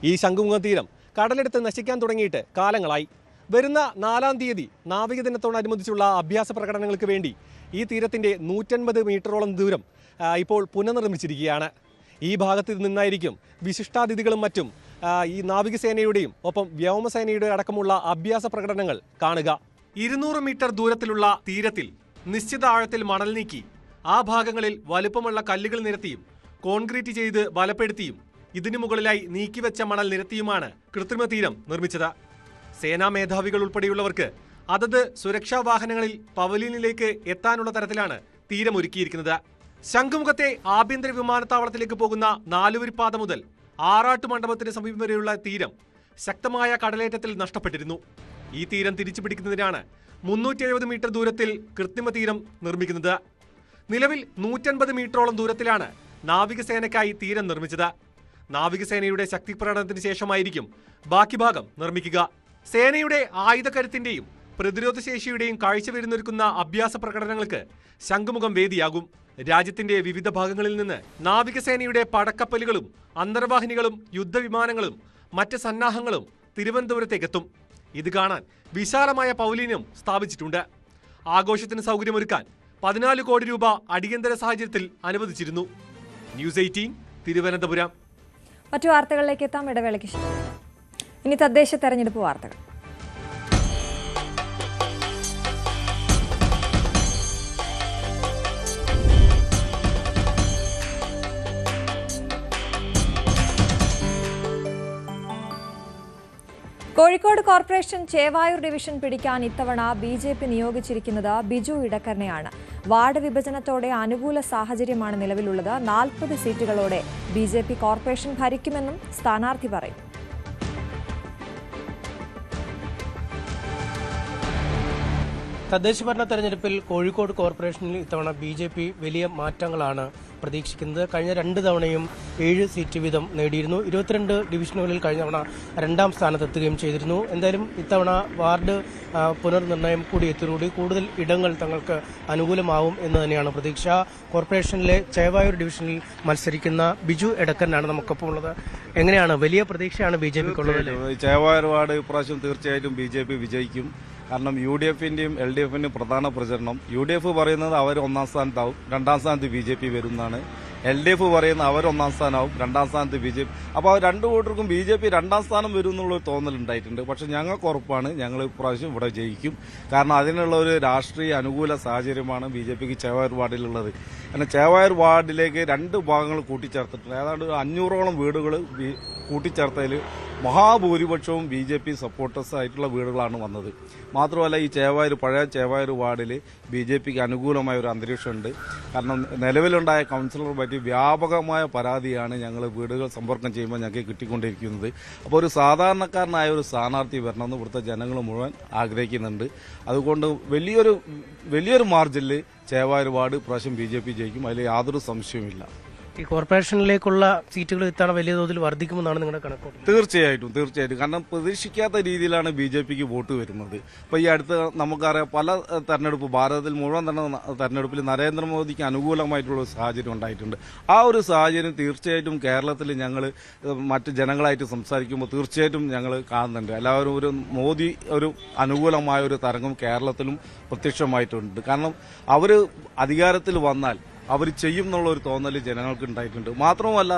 ഈ ശംഖുമുഖം തീരം കടലെടുത്ത് നശിക്കാൻ തുടങ്ങിയിട്ട് കാലങ്ങളായി. വരുന്ന 4-ാം തീയതി നാവികദിനത്തോടനുബന്ധിച്ചുള്ള അഭ്യാസ പ്രകടനങ്ങൾക്ക് വേണ്ടി ഈ തീരത്തിന്റെ 150 മീറ്ററോളം ദൂരം ഇപ്പോൾ പുനർനിർമ്മിച്ചിരിക്കുകയാണ്. ഈ ഭാഗത്ത് നിന്നായിരിക്കും വിശിഷ്ടാതിഥികളും മറ്റും ഈ നാവികസേനയുടെയും ഒപ്പം വ്യോമസേനയുടെ അടക്കമുള്ള അഭ്യാസ പ്രകടനങ്ങൾ കാണുക. 200 മീറ്റർ ദൂരത്തിലുള്ള തീരത്തിൽ നിശ്ചിത ആഴത്തിൽ മണൽ നീക്കി ആ ഭാഗങ്ങളിൽ വലുപ്പമുള്ള കല്ലുകൾ നിരത്തിയും കോൺക്രീറ്റ് ചെയ്ത് ബലപ്പെടുത്തിയും ഇതിനു മുകളിലായി നീക്കിവെച്ച മണൽ നിരത്തിയുമാണ് കൃത്രിമ തീരം നിർമ്മിച്ചത്. സേനാ മേധാവികൾ ഉൾപ്പെടെയുള്ളവർക്ക് അതത് സുരക്ഷാ വാഹനങ്ങളിൽ പവലിയനിലേക്ക് എത്താനുള്ള തരത്തിലാണ് തീരം ഒരുക്കിയിരിക്കുന്നത്. ശംഖുമുഖത്തെ ആഭ്യന്തര വിമാനത്താവളത്തിലേക്ക് പോകുന്ന 4 വരിപ്പാത മുതൽ ആറാട്ട് മണ്ഡപത്തിന് സമീപം വരെയുള്ള തീരം ശക്തമായ കടലേറ്റത്തിൽ നഷ്ടപ്പെട്ടിരുന്നു. ഈ തീരം തിരിച്ചു പിടിക്കുന്നതിനാണ് 370 മീറ്റർ ദൂരത്തിൽ കൃത്രിമ തീരം നിർമ്മിക്കുന്നത്. നിലവിൽ 150 മീറ്ററോളം ദൂരത്തിലാണ് നാവികസേനയ്ക്കായി തീരം നിർമ്മിച്ചത്. നാവികസേനയുടെ ശക്തി പ്രകടനത്തിന് ശേഷമായിരിക്കും ബാക്കി ഭാഗം നിർമ്മിക്കുക. സേനയുടെ ആയുധക്കരുത്തിന്റെയും പ്രതിരോധശേഷിയുടെയും കാഴ്ചവരുന്നൊരുക്കുന്ന അഭ്യാസ പ്രകടനങ്ങൾക്ക് ശംഖുമുഖം വേദിയാകും. രാജ്യത്തിന്റെ വിവിധ ഭാഗങ്ങളിൽ നിന്ന് നാവികസേനയുടെ പടക്കപ്പലുകളും അന്തർവാഹിനികളും യുദ്ധവിമാനങ്ങളും മറ്റ് സന്നാഹങ്ങളും തിരുവനന്തപുരത്തേക്കെത്തും. ഇത് കാണാൻ വിശാലമായ പവലിയനും സ്ഥാപിച്ചിട്ടുണ്ട്. ആഘോഷത്തിന് സൗകര്യമൊരുക്കാൻ 14 കോടി രൂപ അടിയന്തര സാഹചര്യത്തിൽ അനുവദിച്ചിരുന്നു. ന്യൂസ് 18 തിരുവനന്തപുരം. മറ്റു വാർത്തകളിലേക്ക് എത്താം, ഇടവേളയ്ക്ക് ശേഷം. ഇനി തദ്ദേശ തെരഞ്ഞെടുപ്പ് വാർത്തകൾ. കോഴിക്കോട് കോർപ്പറേഷൻ ചേവായൂർ ഡിവിഷൻ പിടിക്കാൻ ഇത്തവണ BJP നിയോഗിച്ചിരിക്കുന്നത് ബിജു ഇടക്കരനെയാണ്. വാർഡ് വിഭജനത്തോടെ അനുകൂല സാഹചര്യമാണ് നിലവിലുള്ളത്. 40 സീറ്റുകളോടെ BJP കോർപ്പറേഷൻ ഭരിക്കുമെന്നും സ്ഥാനാർത്ഥി പറയും. തദ്ദേശഭരണ തെരഞ്ഞെടുപ്പിൽ കോഴിക്കോട് കോർപ്പറേഷനിൽ ഇത്തവണ BJP വലിയ മാറ്റങ്ങളാണ് പ്രതീക്ഷിക്കുന്നത്. കഴിഞ്ഞ 2 തവണയും 7 സീറ്റ് വീതം നേടിയിരുന്നു. 22 ഡിവിഷനുകളിൽ കഴിഞ്ഞ തവണ 2ാം സ്ഥാനത്തെത്തുകയും ചെയ്തിരുന്നു. എന്തായാലും ഇത്തവണ വാർഡ് പുനർനിർണയം കൂടി എത്തിയതോടെ കൂടുതൽ ഇടങ്ങൾ തങ്ങൾക്ക് അനുകൂലമാവും എന്ന് തന്നെയാണ് പ്രതീക്ഷ. കോർപ്പറേഷനിലെ ചേവായൂർ ഡിവിഷനിൽ മത്സരിക്കുന്ന ബിജു എടക്കനാണ് നമുക്കൊപ്പം ഉള്ളത്. എങ്ങനെയാണ്, വലിയ പ്രതീക്ഷയാണ് BJPക്കുള്ളത്? ചേവായൂർ വാർഡ് ഇപ്രാവശ്യം തീർച്ചയായിട്ടും BJP വിജയിക്കും. കാരണം UDFന്റെയും LDFന്റെയും പ്രധാന പ്രചരണം, UDF പറയുന്നത് അവർ 1ാം സ്ഥാനത്താവും, 2ാം സ്ഥാനത്ത് BJP വരുന്നതാണ്. LDF പറയുന്ന അവർ 1ാം സ്ഥാനമാവും, 2ാം സ്ഥാനത്ത് BJP. അപ്പോൾ 2 കൂട്ടർക്കും BJP 2ാം സ്ഥാനം വരും എന്നുള്ളൊരു തോന്നലുണ്ടായിട്ടുണ്ട്. പക്ഷെ ഞങ്ങൾക്ക് ഉറപ്പാണ് ഞങ്ങൾ ഇപ്രാവശ്യം ഇവിടെ ജയിക്കും. കാരണം അതിനുള്ള ഒരു രാഷ്ട്രീയ അനുകൂല സാഹചര്യമാണ് BJPക്ക് ചേവായൂർ വാർഡിലുള്ളത്. കാരണം ചേവായൂർ വാർഡിലേക്ക് 2 ഭാഗങ്ങൾ കൂട്ടിച്ചേർത്തിട്ടുണ്ട്. ഏതാണ്ട് 500ഓളം വീടുകൾ കൂട്ടിച്ചേർത്തതിൽ മഹാഭൂരിപക്ഷവും BJP സപ്പോർട്ടേഴ്സ് ആയിട്ടുള്ള വീടുകളാണ് വന്നത്. മാത്രമല്ല ഈ പഴയ ചേവായൂർ വാർഡിൽ BJPക്ക് അനുകൂലമായ ഒരു അന്തരീക്ഷമുണ്ട്. കാരണം നിലവിലുണ്ടായ കൗൺസിലറെ പറ്റി വ്യാപകമായ പരാതിയാണ് ഞങ്ങൾ വീടുകൾ സമ്പർക്കം ചെയ്യുമ്പോൾ ഞങ്ങൾക്ക് കിട്ടിക്കൊണ്ടിരിക്കുന്നത്. അപ്പോൾ ഒരു സാധാരണക്കാരനായ ഒരു സ്ഥാനാർത്ഥി വരണമെന്ന് ഇവിടുത്തെ ജനങ്ങൾ മുഴുവൻ ആഗ്രഹിക്കുന്നുണ്ട്. അതുകൊണ്ട് വലിയൊരു മാർജിനിൽ ചേവായൂർ വാർഡ് പ്രാവശ്യം BJP ജയിക്കും, അതിൽ യാതൊരു സംശയവുമില്ല. ഈ കോർപ്പറേഷനിലേക്കുള്ള സീറ്റുകൾ ഇത്തവണ വലിയ തോതിൽ വർദ്ധിക്കുമെന്നാണ് നിങ്ങളുടെ കണക്ക്? തീർച്ചയായിട്ടും. കാരണം പ്രതീക്ഷിക്കാത്ത രീതിയിലാണ് BJPക്ക് വോട്ട് വരുന്നത്. ഇപ്പോൾ ഈ അടുത്ത് നമുക്കറിയാം പല തെരഞ്ഞെടുപ്പ് ഭാരതത്തിൽ മുഴുവൻ തന്നെ തെരഞ്ഞെടുപ്പിൽ നരേന്ദ്രമോദിക്ക് അനുകൂലമായിട്ടുള്ള സാഹചര്യം ഉണ്ടായിട്ടുണ്ട്. ആ ഒരു സാഹചര്യം തീർച്ചയായിട്ടും കേരളത്തിൽ ഞങ്ങൾ മറ്റ് ജനങ്ങളായിട്ട് സംസാരിക്കുമ്പോൾ തീർച്ചയായിട്ടും ഞങ്ങൾ കാണുന്നുണ്ട്. എല്ലാവരും ഒരു മോദി ഒരു അനുകൂലമായ ഒരു തരംഗം കേരളത്തിലും പ്രത്യക്ഷമായിട്ടുണ്ട്. കാരണം അവർ അധികാരത്തിൽ വന്നാൽ അവർ ചെയ്യും എന്നുള്ള ഒരു തോന്നൽ ജനങ്ങൾക്ക് ഉണ്ടായിട്ടുണ്ട്. മാത്രമല്ല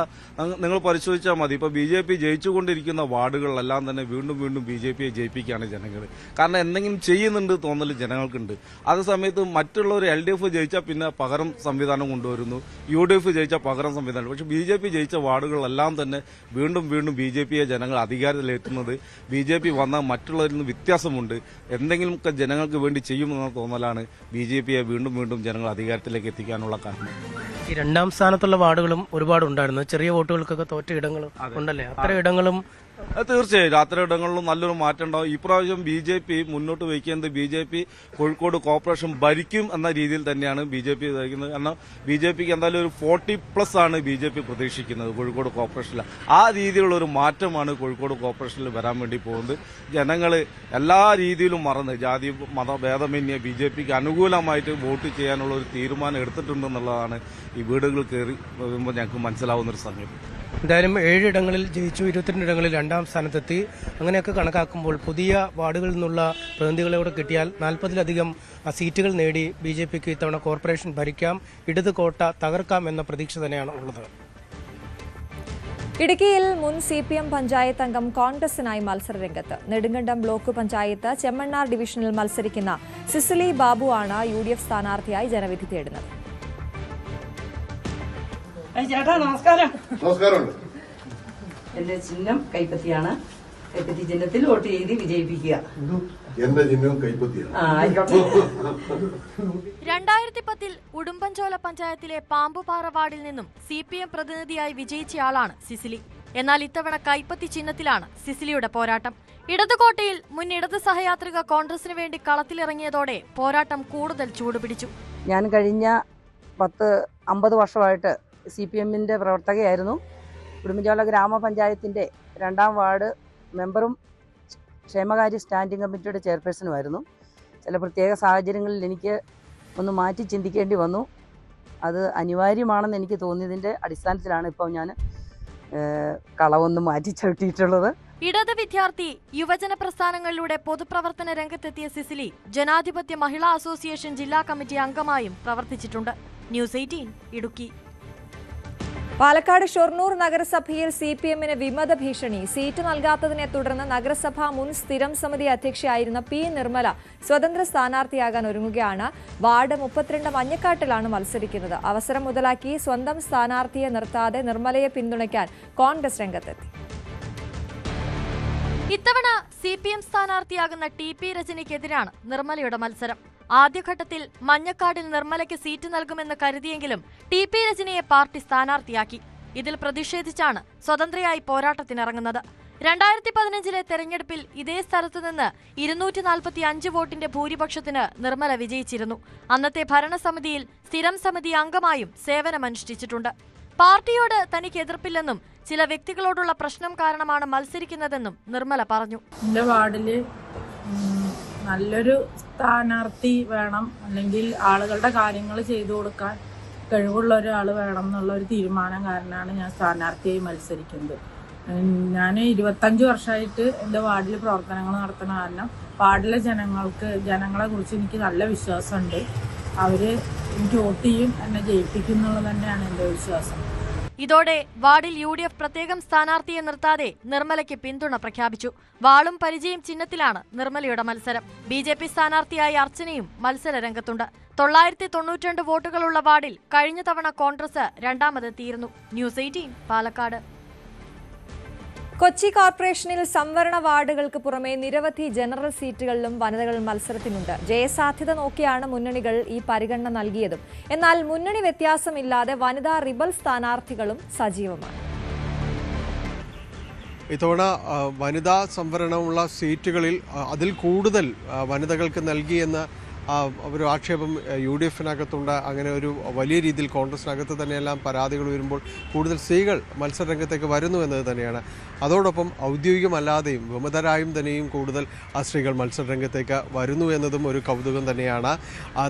നിങ്ങൾ പരിശോധിച്ചാൽ മതി, ഇപ്പോൾ BJP ജയിച്ചുകൊണ്ടിരിക്കുന്ന വാർഡുകളിലെല്ലാം തന്നെ വീണ്ടും BJPയെ ജയിപ്പിക്കുകയാണ് ജനങ്ങൾ. കാരണം എന്തെങ്കിലും ചെയ്യുന്നുണ്ട് തോന്നൽ ജനങ്ങൾക്കുണ്ട്. അതേസമയത്ത് മറ്റുള്ളവർ LDF ജയിച്ചാൽ പിന്നെ പകരം സംവിധാനം കൊണ്ടുവരുന്നു, UDF ജയിച്ചാൽ പകരം സംവിധാനം. പക്ഷെ BJP ജയിച്ച വാർഡുകളിലെല്ലാം തന്നെ വീണ്ടും BJPയെ ജനങ്ങൾ അധികാരത്തിലെത്തുന്നത് BJP വന്നാൽ മറ്റുള്ളവരിൽ നിന്ന് വ്യത്യാസമുണ്ട്, എന്തെങ്കിലുമൊക്കെ ജനങ്ങൾക്ക് വേണ്ടി ചെയ്യുമെന്ന തോന്നലാണ് BJPയെ വീണ്ടും ജനങ്ങൾ അധികാരത്തിലേക്ക് എത്തിക്കാനുള്ള കാരണം. ഈ 2ാം സ്ഥാനത്തുള്ള വാർഡുകളും ഒരുപാട് ഉണ്ടായിരുന്നു. ചെറിയ വോട്ടുകൾക്കൊക്കെ തോറ്റ ഇടങ്ങൾ ഉണ്ടല്ലേ? അത്തരം ഇടങ്ങളും തീർച്ചയായും അത്തരം ഇടങ്ങളിലും നല്ലൊരു മാറ്റം ഉണ്ടാവും. ഇപ്രാവശ്യം BJP മുന്നോട്ട് വയ്ക്കുന്നത് BJP കോഴിക്കോട് കോർപ്പറേഷൻ ഭരിക്കും എന്ന രീതിയിൽ തന്നെയാണ് BJP ഇതാക്കുന്നത്. കാരണം BJPക്ക് എന്തായാലും ഒരു 40+ ആണ് BJP പ്രതീക്ഷിക്കുന്നത് കോഴിക്കോട് കോർപ്പറേഷനിൽ. ആ രീതിയിലുള്ള ഒരു മാറ്റമാണ് കോഴിക്കോട് കോർപ്പറേഷനിൽ വരാൻ വേണ്ടി പോകുന്നത്. ജനങ്ങൾ എല്ലാ രീതിയിലും മറന്ന് ജാതി മത ഭേദമന്യേ BJPക്ക് അനുകൂലമായിട്ട് വോട്ട് ചെയ്യാനുള്ള ഒരു തീരുമാനം എടുത്തിട്ടുണ്ടെന്നുള്ളതാണ് ഈ വീടുകൾ കയറി വരുമ്പോൾ ഞങ്ങൾക്ക് മനസ്സിലാവുന്നൊരു സംഗതി. എന്തായാലും 7 ഇടങ്ങളിൽ ജയിച്ചു, 22 ഇടങ്ങളിൽ 2ാം സ്ഥാനത്തെത്തി. അങ്ങനെയൊക്കെ കണക്കാക്കുമ്പോൾ പുതിയ വാർഡുകളിൽ നിന്നുള്ള പ്രതിനിധികളെ കൂടെ കിട്ടിയാൽ 40-ലധികം സീറ്റുകൾ നേടി BJPക്ക് ഇത്തവണ കോർപ്പറേഷൻ ഭരിക്കാം, ഇടത് കോട്ട തകർക്കാം എന്ന പ്രതീക്ഷ തന്നെയാണ് ഉള്ളത്. ഇടുക്കിയിൽ മുൻ CPM പഞ്ചായത്ത് അംഗം കോൺഗ്രസിനായി മത്സരരംഗത്ത്. നെടുങ്കണ്ടം ബ്ലോക്ക് പഞ്ചായത്ത് ചെമ്മണ്ണാർ ഡിവിഷനിൽ മത്സരിക്കുന്ന സിസിലി ബാബു ആണ് UDF സ്ഥാനാർത്ഥിയായി ജനവിധി തേടുന്നത്. ചേട്ടാ നമസ്കാരം. നമസ്കാരം. എന്റെ ചിഹ്നം കൈപ്പത്തിയാണ്. കൈപ്പത്തി ചിഹ്നത്തിൽ വോട്ട് ചെയ്ത് വിജയിപ്പിക്കുക. എന്റെ ചിഹ്നം കൈപ്പത്തിയാണ്. 2010 ഉടുമ്പൻചോല പഞ്ചായത്തിലെ പാമ്പുപാറ വാർഡിൽ നിന്നും CPM പ്രതിനിധിയായി വിജയിച്ചയാളാണ് സിസിലി. എന്നാൽ ഇത്തവണ കൈപ്പത്തി ചിഹ്നത്തിലാണ് സിസിലിയുടെ പോരാട്ടം. ഇടതുകോട്ടയിൽ മുൻ ഇടത് സഹയാത്രിക കോൺഗ്രസിന് വേണ്ടി കളത്തിലിറങ്ങിയതോടെ പോരാട്ടം കൂടുതൽ ചൂടുപിടിച്ചു. ഞാൻ കഴിഞ്ഞ 50 വർഷമായിട്ട് CPM-ന്റെ പ്രവർത്തകയായിരുന്നു. ഉടുമ്പൻചോല ഗ്രാമപഞ്ചായത്തിൻ്റെ 2ാം വാർഡ് മെമ്പറും ക്ഷേമകാര്യ സ്റ്റാൻഡിംഗ് കമ്മിറ്റിയുടെ ചെയർപേഴ്സണുമായിരുന്നു. ചില പ്രത്യേക സാഹചര്യങ്ങളിൽ എനിക്ക് ഒന്ന് മാറ്റി ചിന്തിക്കേണ്ടി വന്നു. അത് അനിവാര്യമാണെന്ന് എനിക്ക് തോന്നിയതിൻ്റെ അടിസ്ഥാനത്തിലാണ് ഇപ്പോൾ ഞാൻ കളവൊന്ന് മാറ്റി ചവിട്ടിയിട്ടുള്ളത്. ഇടത് വിദ്യാർത്ഥി യുവജന പ്രസ്ഥാനങ്ങളിലൂടെ പൊതുപ്രവർത്തന രംഗത്തെത്തിയ സിസിലി ജനാധിപത്യ മഹിളാ അസോസിയേഷൻ ജില്ലാ കമ്മിറ്റി അംഗമായും പ്രവർത്തിച്ചിട്ടുണ്ട്. ന്യൂസ് 18 ഇടുക്കി. പാലക്കാട് ഷൊർണൂർ നഗരസഭയിൽ CPM-ന് വിമത ഭീഷണി. സീറ്റ് നൽകാത്തതിനെ തുടർന്ന് നഗരസഭാ മുൻ സ്ഥിരം സമിതി അധ്യക്ഷയായിരുന്ന P. നിർമ്മല സ്വതന്ത്ര സ്ഥാനാർത്ഥിയാകാൻ ഒരുങ്ങുകയാണ്. വാർഡ് 32 മഞ്ഞക്കാട്ടിലാണ് മത്സരിക്കുന്നത്. അവസരം മുതലാക്കി സ്വന്തം സ്ഥാനാർത്ഥിയെ നിർത്താതെ നിർമ്മലയെ പിന്തുണയ്ക്കാൻ കോൺഗ്രസ് രംഗത്തെത്തി. ഇത്തവണ CPM സ്ഥാനാർത്ഥിയാകുന്ന TP രജനിക്കെതിരാണ് നിർമ്മലയുടെ മത്സരം. ആദ്യഘട്ടത്തിൽ മഞ്ഞക്കാടിൽ നിർമ്മലയ്ക്ക് സീറ്റ് നൽകുമെന്ന് കരുതിയെങ്കിലും TP രജനിയെ പാർട്ടി സ്ഥാനാർത്ഥിയാക്കി. ഇതിൽ പ്രതിഷേധിച്ചാണ് സ്വതന്ത്രയായി പോരാട്ടത്തിനിറങ്ങുന്നത്. 2015-ലെ തെരഞ്ഞെടുപ്പിൽ ഇതേ സ്ഥലത്തുനിന്ന് 245 വോട്ടിന്റെ ഭൂരിപക്ഷത്തിന് നിർമ്മല വിജയിച്ചിരുന്നു. അന്നത്തെ ഭരണസമിതിയിൽ സ്ഥിരം സമിതി അംഗമായും സേവനമനുഷ്ഠിച്ചിട്ടുണ്ട്. പാർട്ടിയോട് തനിക്ക് എതിർപ്പില്ലെന്നും ചില വ്യക്തികളോടുള്ള പ്രശ്നം കാരണമാണ് മത്സരിക്കുന്നതെന്നും നിർമ്മല പറഞ്ഞു. എൻ്റെ വാർഡില് നല്ലൊരു സ്ഥാനാർത്ഥി വേണം, അല്ലെങ്കിൽ ആളുകളുടെ കാര്യങ്ങൾ ചെയ്തു കൊടുക്കാൻ കഴിവുള്ള ഒരാൾ വേണം എന്നുള്ള ഒരു തീരുമാനം കാരണമാണ് ഞാൻ സ്ഥാനാർത്ഥിയായി മത്സരിക്കുന്നത്. ഞാൻ 25 വർഷമായിട്ട് എൻ്റെ വാർഡിൽ പ്രവർത്തനങ്ങൾ നടത്തുന്ന കാരണം വാർഡിലെ ജനങ്ങളെ കുറിച്ച് എനിക്ക് നല്ല വിശ്വാസമുണ്ട്. അവർ എനിക്ക് വോട്ട് ചെയ്യും, എന്നെ ജയിപ്പിക്കും എന്നുള്ളത് തന്നെയാണ് എൻ്റെ വിശ്വാസം. ഇതോടെ വാർഡിൽ UDF പ്രത്യേകം സ്ഥാനാർത്ഥിയെ നിർത്താതെ നിർമ്മലയ്ക്ക് പിന്തുണ പ്രഖ്യാപിച്ചു. വാളും പരിചയം ചിഹ്നത്തിലാണ് നിർമ്മലയുടെ മത്സരം. BJP സ്ഥാനാർത്ഥിയായ അർച്ചനയും മത്സര രംഗത്തുണ്ട്. 992 വോട്ടുകളുള്ള വാർഡിൽ കഴിഞ്ഞ തവണ കോൺഗ്രസ് 2ാമതെത്തിയിരുന്നു. ന്യൂസ് 18 പാലക്കാട്. കൊച്ചി കോർപ്പറേഷനിൽ സംവരണ വാർഡുകൾക്ക് പുറമെ നിരവധി ജനറൽ സീറ്റുകളിലും വനിതകൾ മത്സരത്തിനുണ്ട്. ജയസാധ്യത നോക്കിയാണ് മുന്നണികൾ ഈ പരിഗണന നൽകിയതും. എന്നാൽ മുന്നണി വ്യത്യാസമില്ലാതെ വനിതാ റിബൽ സ്ഥാനാർത്ഥികളും സജീവമാണ്. ഇത്തവണ വനിതാ സംവരണമുള്ള സീറ്റുകളിൽ അതിൽ കൂടുതൽ വനിതകൾക്ക് നൽകിയെന്ന ഒരു ആക്ഷേപം UDF-നകത്തുണ്ട്. അങ്ങനെ ഒരു വലിയ രീതിയിൽ കോൺഗ്രസിനകത്ത് തന്നെയെല്ലാം പരാതികൾ വരുമ്പോൾ കൂടുതൽ സ്ത്രീകൾ മത്സരരംഗത്തേക്ക് വരുന്നു എന്നത് തന്നെയാണ്. അതോടൊപ്പം ഔദ്യോഗികമല്ലാതെയും വിമതരായും തന്നെയും കൂടുതൽ സ്ത്രീകൾ മത്സരരംഗത്തേക്ക് വരുന്നു എന്നതും ഒരു കൗതുകം തന്നെയാണ്.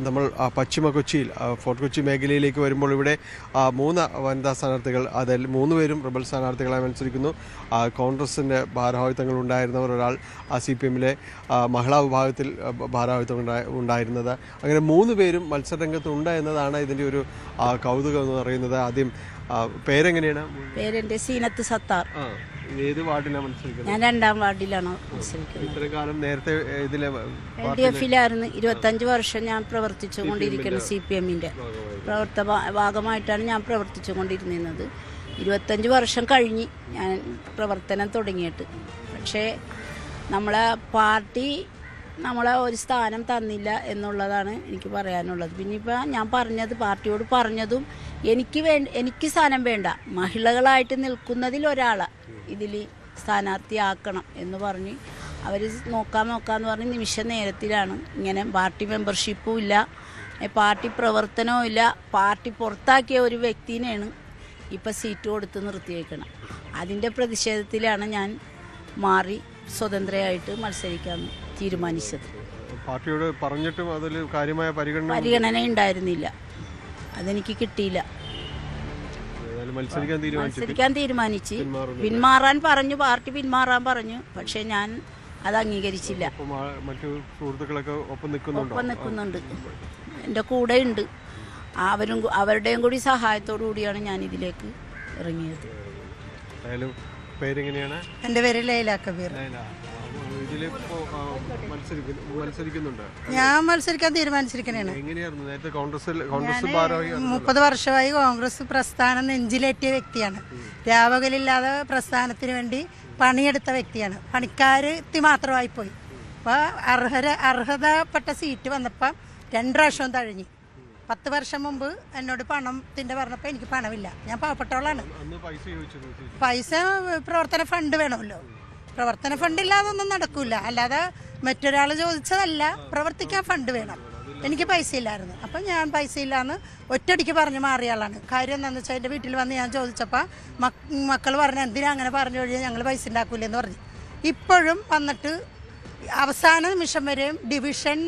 നമ്മൾ പശ്ചിമ കൊച്ചിയിൽ ഫോർട്ട് കൊച്ചി മേഖലയിലേക്ക് വരുമ്പോൾ ഇവിടെ 3 വനിതാ സ്ഥാനാർത്ഥികൾ, അതിൽ 3 പേരും റിബൽ സ്ഥാനാർത്ഥികളായി മത്സരിക്കുന്നു. കോൺഗ്രസിൻ്റെ ഭാരവാഹിത്വങ്ങൾ ഉണ്ടായിരുന്നവർ ഒരാൾ CPM-ലെ മഹിളാ വിഭാഗത്തിൽ ഭാരവാഹിത്വം ഉണ്ടായിരുന്നത്. അങ്ങനെ 3 പേരും മത്സരരംഗത്തുണ്ട് എന്നതാണ് ഇതിൻ്റെ ഒരു കൗതുകം എന്ന് പറയുന്നത്. ആദ്യം പേരെങ്ങനെയാണ്? പേരെൻ്റെ സീനത്ത് സത്താർ. ഏത് വാർഡിലാണ് മത്സരിക്കുന്നത്? ഞാൻ 2ാം വാർഡിലാണ് മത്സരിക്കുന്നത്. ഇത്ര കാലം നേരത്തെ ഇതിലെ LDF-ലായിരുന്നു. 25 വർഷം ഞാൻ പ്രവർത്തിച്ചുകൊണ്ടിരിക്കുന്നത്. CPM-ന്റെ ഭാഗമായിട്ടാണ് ഞാൻ പ്രവർത്തിച്ചുകൊണ്ടിരുന്നത്. 25 വർഷം കഴിഞ്ഞ് ഞാൻ പ്രവർത്തനം തുടങ്ങിയിട്ട്. പക്ഷേ നമ്മളെ പാർട്ടി നമ്മളെ ഒരു സ്ഥാനം തന്നില്ല എനിക്ക് പറയാനുള്ളത്. പിന്നെ ഇപ്പോൾ ഞാൻ പാർട്ടിയോട് പറഞ്ഞതും എനിക്ക് സ്ഥാനം വേണ്ട, മഹിളകളായിട്ട് നിൽക്കുന്നതിൽ ഒരാളെ ഇതിൽ സ്ഥാനാർത്ഥിയാക്കണം എന്ന് പറഞ്ഞ് അവർ നോക്കാമെന്ന് പറഞ്ഞ് നിമിഷ നേരത്തിലാണ് ഇങ്ങനെ പാർട്ടി മെമ്പർഷിപ്പും ഇല്ല, പാർട്ടി പ്രവർത്തനവും ഇല്ല, പാർട്ടി പുറത്താക്കിയ ഒരു വ്യക്തിനെയാണ് ഇപ്പം സീറ്റ് കൊടുത്ത് നിർത്തിയേക്കണം. അതിൻ്റെ പ്രതിഷേധത്തിലാണ് ഞാൻ മാറി സ്വതന്ത്രയായിട്ട് മത്സരിക്കാൻ തീരുമാനിച്ചത്. പാർട്ടിയോട് പറഞ്ഞിട്ടും അതിൽ കാര്യമായ പരിഗണന ഉണ്ടായിരുന്നില്ല, അതെനിക്ക് കിട്ടിയില്ല. മത്സരിക്കാൻ തീരുമാനിച്ച് പിന്മാറാൻ പറഞ്ഞു, പാർട്ടി പിന്മാറാൻ പറഞ്ഞു. പക്ഷെ ഞാൻ അത് അംഗീകരിച്ചില്ല. മറ്റു സുഹൃത്തുക്കളൊക്കെ ഒപ്പം നിൽക്കുന്നുണ്ട്, എൻ്റെ കൂടെ ഉണ്ട്. അവരുടെയും കൂടി സഹായത്തോടു കൂടിയാണ് ഞാൻ ഇതിലേക്ക് ഇറങ്ങിയത്. പേരെങ്ങനെയാണ്? എൻ്റെ പേര് ലൈല കബീർ. ഞാൻ മത്സരിക്കാൻ തീരുമാനിച്ചിരിക്കണേണ്. 30 വർഷമായി കോൺഗ്രസ് പ്രസ്ഥാനം നെഞ്ചിലേറ്റിയ വ്യക്തിയാണ്. രാപകലില്ലാതെ പ്രസ്ഥാനത്തിന് വേണ്ടി പണിയെടുത്ത വ്യക്തിയാണ്. പണിക്കാരെത്തി മാത്രമായി പോയി. അപ്പോൾ അർഹതപ്പെട്ട സീറ്റ് വന്നപ്പം 2 പ്രാവശ്യം തഴഞ്ഞു. 10 വർഷം മുമ്പ് എന്നോട് പണത്തിൻ്റെ പറഞ്ഞപ്പോൾ എനിക്ക് പണമില്ല. ഞാൻ പാവപ്പെട്ടവളാണ്. പൈസ പ്രവർത്തന ഫണ്ട് വേണമല്ലോ. പ്രവർത്തന ഫണ്ട് ഇല്ലാതെ ഒന്നും നടക്കില്ല. അല്ലാതെ മറ്റൊരാൾ ചോദിച്ചതല്ല, പ്രവർത്തിക്കാൻ ഫണ്ട് വേണം. എനിക്ക് പൈസ ഇല്ലായിരുന്നു. അപ്പം ഞാൻ പൈസ ഇല്ലാന്ന് ഒറ്റയടിക്ക് പറഞ്ഞ് മാറിയ ആളാണ്. കാര്യം എന്താണെന്ന് വെച്ചാൽ എൻ്റെ വീട്ടിൽ വന്ന് ഞാൻ ചോദിച്ചപ്പോൾ മക്കൾ പറഞ്ഞു, എന്തിനാ അങ്ങനെ പറഞ്ഞു കഴിഞ്ഞാൽ ഞങ്ങൾ പൈസ ഉണ്ടാക്കൂലെന്ന് പറഞ്ഞു. ഇപ്പോഴും വന്നിട്ട് അവസാന നിമിഷം വരെയും ഡിവിഷൻ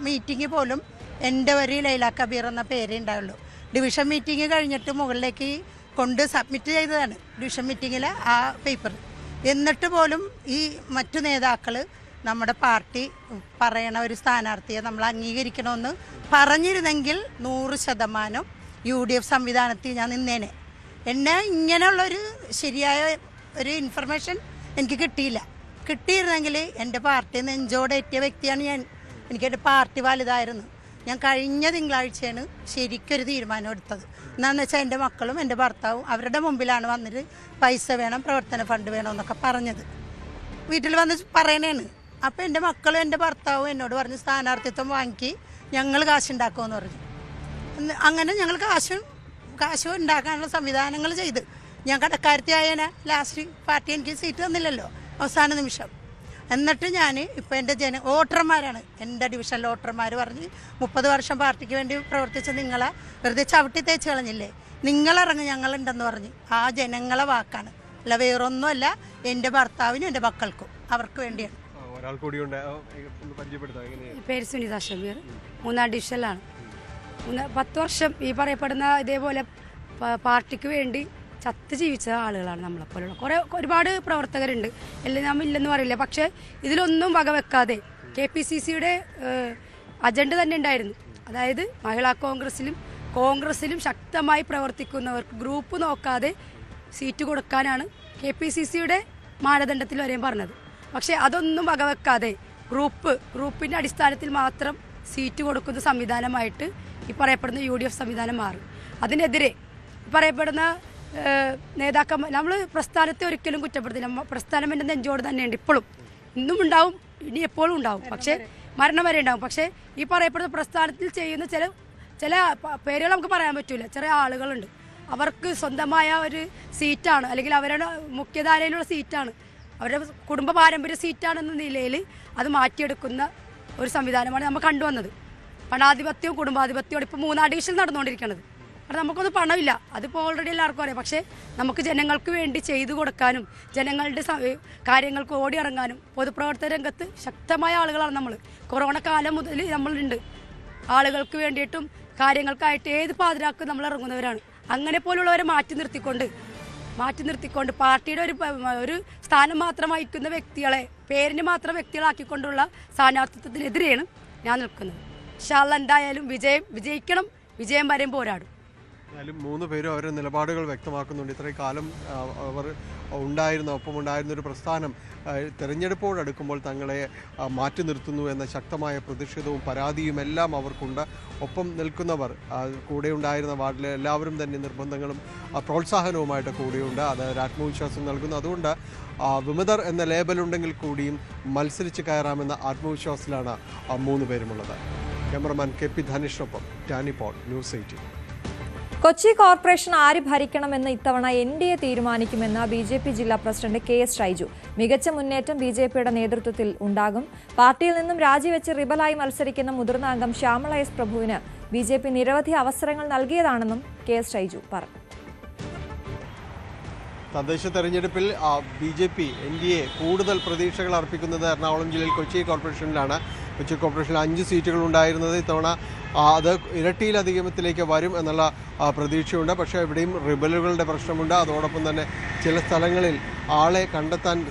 മീറ്റിംഗ് പോലും എൻ്റെ ഒരു ലൈല കബീർ എന്ന പേരേ ഉണ്ടാവുള്ളൂ. ഡിവിഷൻ മീറ്റിംഗ് കഴിഞ്ഞിട്ട് മുകളിലേക്ക് കൊണ്ട് സബ്മിറ്റ് ചെയ്തതാണ് ഡിവിഷൻ മീറ്റിങ്ങിൽ ആ പേപ്പർ. എന്നിട്ട് പോലും ഈ മറ്റു നേതാക്കൾ നമ്മുടെ പാർട്ടി പറയണ ഒരു സ്ഥാനാർത്ഥിയെ നമ്മൾ അംഗീകരിക്കണമെന്ന് പറഞ്ഞിരുന്നെങ്കിൽ 100% UDF സംവിധാനത്തിൽ ഞാൻ നിന്നേനെ. എന്നെ ഇങ്ങനെയുള്ളൊരു ശരിയായ ഒരു ഇൻഫർമേഷൻ എനിക്ക് കിട്ടിയില്ല. കിട്ടിയിരുന്നെങ്കിൽ എൻ്റെ പാർട്ടി നെഞ്ചോടേറ്റിയ വ്യക്തിയാണ് ഞാൻ. എനിക്കെൻ്റെ പാർട്ടി വലുതായിരുന്നു. ഞാൻ കഴിഞ്ഞ തിങ്കളാഴ്ചയാണ് ശരിക്കൊരു തീരുമാനം എടുത്തത്. എന്താണെന്ന് വെച്ചാൽ എൻ്റെ മക്കളും എൻ്റെ ഭർത്താവും അവരുടെ മുമ്പിലാണ് വന്നിട്ട് പൈസ വേണം, പ്രവർത്തന ഫണ്ട് വേണം എന്നൊക്കെ പറഞ്ഞത്. വീട്ടിൽ വന്ന് പറയണേണ്. അപ്പോൾ എൻ്റെ മക്കളും എൻ്റെ ഭർത്താവും എന്നോട് പറഞ്ഞ് സ്ഥാനാർത്ഥിത്വം വാങ്ങി ഞങ്ങൾ കാശുണ്ടാക്കുമെന്ന് പറഞ്ഞു. അങ്ങനെ ഞങ്ങൾ കാശ് ഉണ്ടാക്കാനുള്ള സംവിധാനങ്ങൾ ചെയ്ത് ഞാൻ കടക്കാരത്തി ആയതിനെ ലാസ്റ്റ് പാർട്ടി എനിക്ക് സീറ്റ് തന്നില്ലല്ലോ അവസാന നിമിഷം. എന്നിട്ട് ഞാൻ ഇപ്പോൾ എൻ്റെ വോട്ടർമാരാണ്, എൻ്റെ ഡിവിഷനിലെ വോട്ടർമാർ പറഞ്ഞ് 30 വർഷം പാർട്ടിക്ക് വേണ്ടി പ്രവർത്തിച്ച നിങ്ങളെ വെറുതെ ചവിട്ടി തേച്ച് കളഞ്ഞില്ലേ, നിങ്ങളിറങ്ങി ഞങ്ങളുണ്ടെന്ന് പറഞ്ഞ് ആ ജനങ്ങളെ വാക്കാണ്. അല്ല വേറൊന്നുമല്ല, എൻ്റെ ഭർത്താവിനും എൻ്റെ മക്കൾക്കും അവർക്ക് വേണ്ടിയാണ്. പേര് സുനിത ഷമീർ, 3ാം ഡിവിഷനിലാണ്. 10 വർഷം ഈ പറയപ്പെടുന്ന ഇതേപോലെ പാർട്ടിക്ക് വേണ്ടി ചത്ത് ജീവിച്ച ആളുകളാണ് നമ്മളെപ്പോലുള്ള. ഒരുപാട് പ്രവർത്തകരുണ്ട്, എല്ലാം നമ്മൾ ഇല്ലെന്ന് പറയില്ല. പക്ഷേ ഇതിലൊന്നും വകവെക്കാതെ KPCCയുടെ അജണ്ട തന്നെ ഉണ്ടായിരുന്നു. അതായത് മഹിളാ കോൺഗ്രസിലും ശക്തമായി പ്രവർത്തിക്കുന്നവർക്ക് ഗ്രൂപ്പ് നോക്കാതെ സീറ്റ് കൊടുക്കാനാണ് KPCCയുടെ മാനദണ്ഡത്തിൽ വരെയും പറഞ്ഞത്. പക്ഷേ അതൊന്നും വകവെക്കാതെ ഗ്രൂപ്പിൻ്റെ അടിസ്ഥാനത്തിൽ മാത്രം സീറ്റ് കൊടുക്കുന്ന സംവിധാനമായിട്ട് ഈ പറയപ്പെടുന്ന UDF സംവിധാനം മാറി. അതിനെതിരെ പറയപ്പെടുന്ന നേതാക്കന്മാർ, നമ്മൾ പ്രസ്ഥാനത്തെ ഒരിക്കലും കുറ്റപ്പെടുത്തില്ല. പ്രസ്ഥാനം എൻ്റെ നെഞ്ചോട് തന്നെയുണ്ട്, ഇപ്പോഴും ഇന്നും ഉണ്ടാവും, ഇനി എപ്പോഴും ഉണ്ടാവും, പക്ഷേ മരണം വരെ ഉണ്ടാവും. പക്ഷേ ഈ പറയപ്പെടുന്ന പ്രസ്ഥാനത്തിൽ ചെയ്യുന്ന ചില പേരുകൾ നമുക്ക് പറയാൻ പറ്റില്ല. ചില ആളുകളുണ്ട്, അവർക്ക് സ്വന്തമായ ഒരു സീറ്റാണ്, അല്ലെങ്കിൽ അവരുടെ മുഖ്യധാരയിലുള്ള സീറ്റാണ്, അവരുടെ കുടുംബ പാരമ്പര്യ സീറ്റാണെന്ന നിലയിൽ അത് മാറ്റിയെടുക്കുന്ന ഒരു സംവിധാനമാണ് നമ്മൾ കണ്ടുവന്നത്. പണാധിപത്യവും കുടുംബാധിപത്യവും ഇപ്പോൾ 3ാം ഡിവിഷനിൽ നടന്നുകൊണ്ടിരിക്കുന്നത്. കാരണം നമുക്കൊന്നും പണമില്ല, അതിപ്പോൾ ഓൾറെഡി എല്ലാവർക്കും അറിയാം. പക്ഷേ നമുക്ക് ജനങ്ങൾക്ക് വേണ്ടി ചെയ്തു കൊടുക്കാനും ജനങ്ങളുടെ കാര്യങ്ങൾക്ക് ഓടിയിറങ്ങാനും പൊതുപ്രവർത്തന രംഗത്ത് ശക്തമായ ആളുകളാണ് നമ്മൾ. കൊറോണ കാലം മുതൽ നമ്മളുണ്ട്. ആളുകൾക്ക് വേണ്ടിയിട്ടും കാര്യങ്ങൾക്കായിട്ട് ഏത് പാതിരാക്കും നമ്മൾ ഇറങ്ങുന്നവരാണ്. അങ്ങനെ പോലുള്ളവരെ മാറ്റി നിർത്തിക്കൊണ്ട് പാർട്ടിയുടെ ഒരു സ്ഥാനം മാത്രം വഹിക്കുന്ന വ്യക്തികളെ, പേരിന് മാത്രം വ്യക്തികളാക്കിക്കൊണ്ടുള്ള സ്ഥാനാർത്ഥിത്വത്തിനെതിരെയാണ് ഞാൻ നിൽക്കുന്നത്. ഇൻഷാ അല്ലാഹ് എന്തായാലും വിജയിക്കണം, വിജയം വരെയും പോരാടും. 3 പേരും അവരുടെ നിലപാടുകൾ വ്യക്തമാക്കുന്നുണ്ട്. ഇത്രയും കാലം അവർ ഒപ്പമുണ്ടായിരുന്ന ഒരു പ്രസ്ഥാനം തെരഞ്ഞെടുപ്പോടടുക്കുമ്പോൾ തങ്ങളെ മാറ്റി നിർത്തുന്നു എന്ന ശക്തമായ പ്രതിഷേധവും പരാതിയും എല്ലാം അവർക്കുണ്ട്. ഒപ്പം നിൽക്കുന്നവർ, കൂടെ ഉണ്ടായിരുന്ന വാർഡിലെ എല്ലാവരും തന്നെ നിർബന്ധങ്ങളും പ്രോത്സാഹനവുമായിട്ട് കൂടെയുണ്ട്. അത് ഒരു ആത്മവിശ്വാസം നൽകുന്നു. അതുകൊണ്ട് വിമതർ എന്ന ലേബലുണ്ടെങ്കിൽ കൂടിയും മത്സരിച്ച് കയറാമെന്ന ആത്മവിശ്വാസത്തിലാണ് 3 പേരുമുള്ളത്. ക്യാമറമാൻ KP ധനുഷിനൊപ്പം ടാനി പോൾ, ന്യൂസ് 18. കൊച്ചി കോർപ്പറേഷൻ ആര് ഭരിക്കണമെന്ന് ഇത്തവണ NDA തീരുമാനിക്കുമെന്ന് BJP ജില്ലാ പ്രസിഡന്റ് KS ഷൈജു. മികച്ച മുന്നേറ്റം BJPയുടെ നേതൃത്വത്തിൽ ഉണ്ടാകും. പാർട്ടിയിൽ നിന്നും രാജിവെച്ച് റിബലായി മത്സരിക്കുന്ന മുതിർന്ന അംഗം ശ്യാമള S പ്രഭുവിന് BJP നിരവധി അവസരങ്ങൾ നൽകിയതാണെന്നും KS ഷൈജു പറഞ്ഞു. തദ്ദേശ തെരഞ്ഞെടുപ്പിൽ BJP NDA കൂടുതൽ പ്രതീക്ഷകൾ അർപ്പിക്കുന്നത് എറണാകുളം ജില്ലയിൽ കൊച്ചി കോർപ്പറേഷനിലാണ്. കൊച്ചി കോർപ്പറേഷനിൽ 5 സീറ്റുകൾ ഉണ്ടായിരുന്നത് ഇത്തവണ അത് ഇരട്ടിയിലധികത്തിലേക്ക് വരും എന്നുള്ള പ്രതീക്ഷയുണ്ട്. പക്ഷേ ഇവിടെയും റിബലുകളുടെ പ്രശ്നമുണ്ട്. അതോടൊപ്പം തന്നെ ചില സ്ഥലങ്ങളിൽ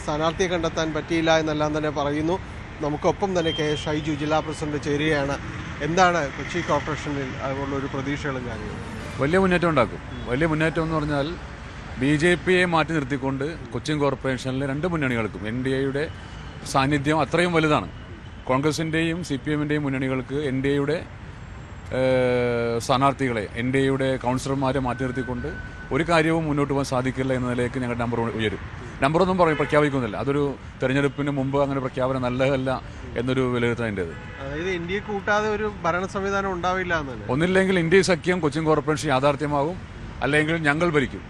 സ്ഥാനാർത്ഥിയെ കണ്ടെത്താൻ പറ്റിയില്ല എന്നെല്ലാം തന്നെ പറയുന്നു. നമുക്കൊപ്പം തന്നെ KS ഷൈജു ജില്ലാ പ്രസിഡന്റ് ചേരുകയാണ്. എന്താണ് കൊച്ചി കോർപ്പറേഷനിൽ ഉള്ളൊരു പ്രതീക്ഷകളും കാര്യങ്ങളും? വലിയ മുന്നേറ്റം ഉണ്ടാക്കും. വലിയ മുന്നേറ്റം എന്ന് പറഞ്ഞാൽ BJPയെ മാറ്റി നിർത്തിക്കൊണ്ട് കൊച്ചിൻ കോർപ്പറേഷനിലെ 2 മുന്നണികൾക്കും NDAയുടെ സാന്നിധ്യം അത്രയും വലുതാണ്. കോൺഗ്രസിൻ്റെയും CPMൻ്റെയും മുന്നണികൾക്ക് NDAയുടെ സ്ഥാനാർത്ഥികളെ, NDAയുടെ കൗൺസിലർമാരെ മാറ്റി നിർത്തിക്കൊണ്ട് ഒരു കാര്യവും മുന്നോട്ട് പോകാൻ സാധിക്കില്ല എന്ന നിലയ്ക്ക് ഞങ്ങളുടെ നമ്പർ ഉയരും. നമ്പറൊന്നും പ്രഖ്യാപിക്കുന്നില്ല. അതൊരു തെരഞ്ഞെടുപ്പിന് മുമ്പ് അങ്ങനെ പ്രഖ്യാപനം നല്ലതല്ല എന്നൊരു വിലയിരുത്തലിൻ്റേത്. അതായത് ഇന്ത്യയെ കൂട്ടാതെ ഒരു ഭരണ സംവിധാനം ഉണ്ടാവില്ല എന്ന്. ഒന്നില്ലെങ്കിൽ ഇന്ത്യ സഖ്യം കൊച്ചിൻ കോർപ്പറേഷൻ യാഥാർത്ഥ്യമാകും, അല്ലെങ്കിൽ ഞങ്ങൾ ഭരിക്കും,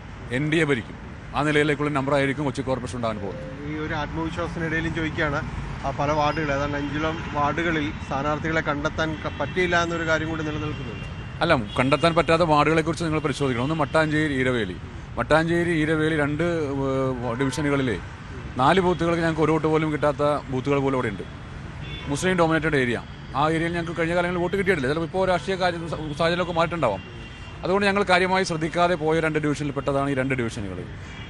NDA ഭരിക്കും. ആ നിലയിലേക്കുള്ള നമ്പറായിരിക്കും കൊച്ചി കോർപ്പറേഷൻ ഉണ്ടാകാൻ പോകുന്നത്. ഈ ഒരു ആത്മവിശ്വാസത്തിനിടയിലും ചോദിക്കുകയാണ്, പല വാർഡുകൾ ഏതാണ്ട് 5 വാർഡുകളിൽ സ്ഥാനാർത്ഥികളെ കണ്ടെത്താൻ പറ്റിയില്ല എന്നൊരു കാര്യം കൂടി നിലനിൽക്കുന്നുണ്ട്. അല്ല, കണ്ടെത്താൻ പറ്റാത്ത വാർഡുകളെക്കുറിച്ച് നിങ്ങൾ പരിശോധിക്കണം. ഒന്ന് മട്ടാഞ്ചേരി, ഈരവേലി. മട്ടാഞ്ചേരി, ഈരവേലി 2 ഡിവിഷനുകളിലെ 4 ബൂത്തുകൾക്ക് ഞങ്ങൾക്ക് ഒരു വോട്ട് പോലും കിട്ടാത്ത ബൂത്തുകൾ പോലും അവിടെ ഉണ്ട്. മുസ്ലിം ഡോമിനേറ്റഡ് ഏരിയ. ആ ഏരിയയിൽ ഞങ്ങൾക്ക് കഴിഞ്ഞ കാലങ്ങളിൽ വോട്ട് കിട്ടിയിട്ടില്ല. ചിലപ്പോൾ ഇപ്പോൾ രാഷ്ട്രീയ സാഹചര്യമൊക്കെ മാറിയിട്ടുണ്ടാവാം. അതുകൊണ്ട് ഞങ്ങൾ കാര്യമായി ശ്രദ്ധിക്കാതെ പോയ 2 ഡിവിഷനിൽ പെട്ടതാണ് ഈ 2 ഡിവിഷനുകൾ.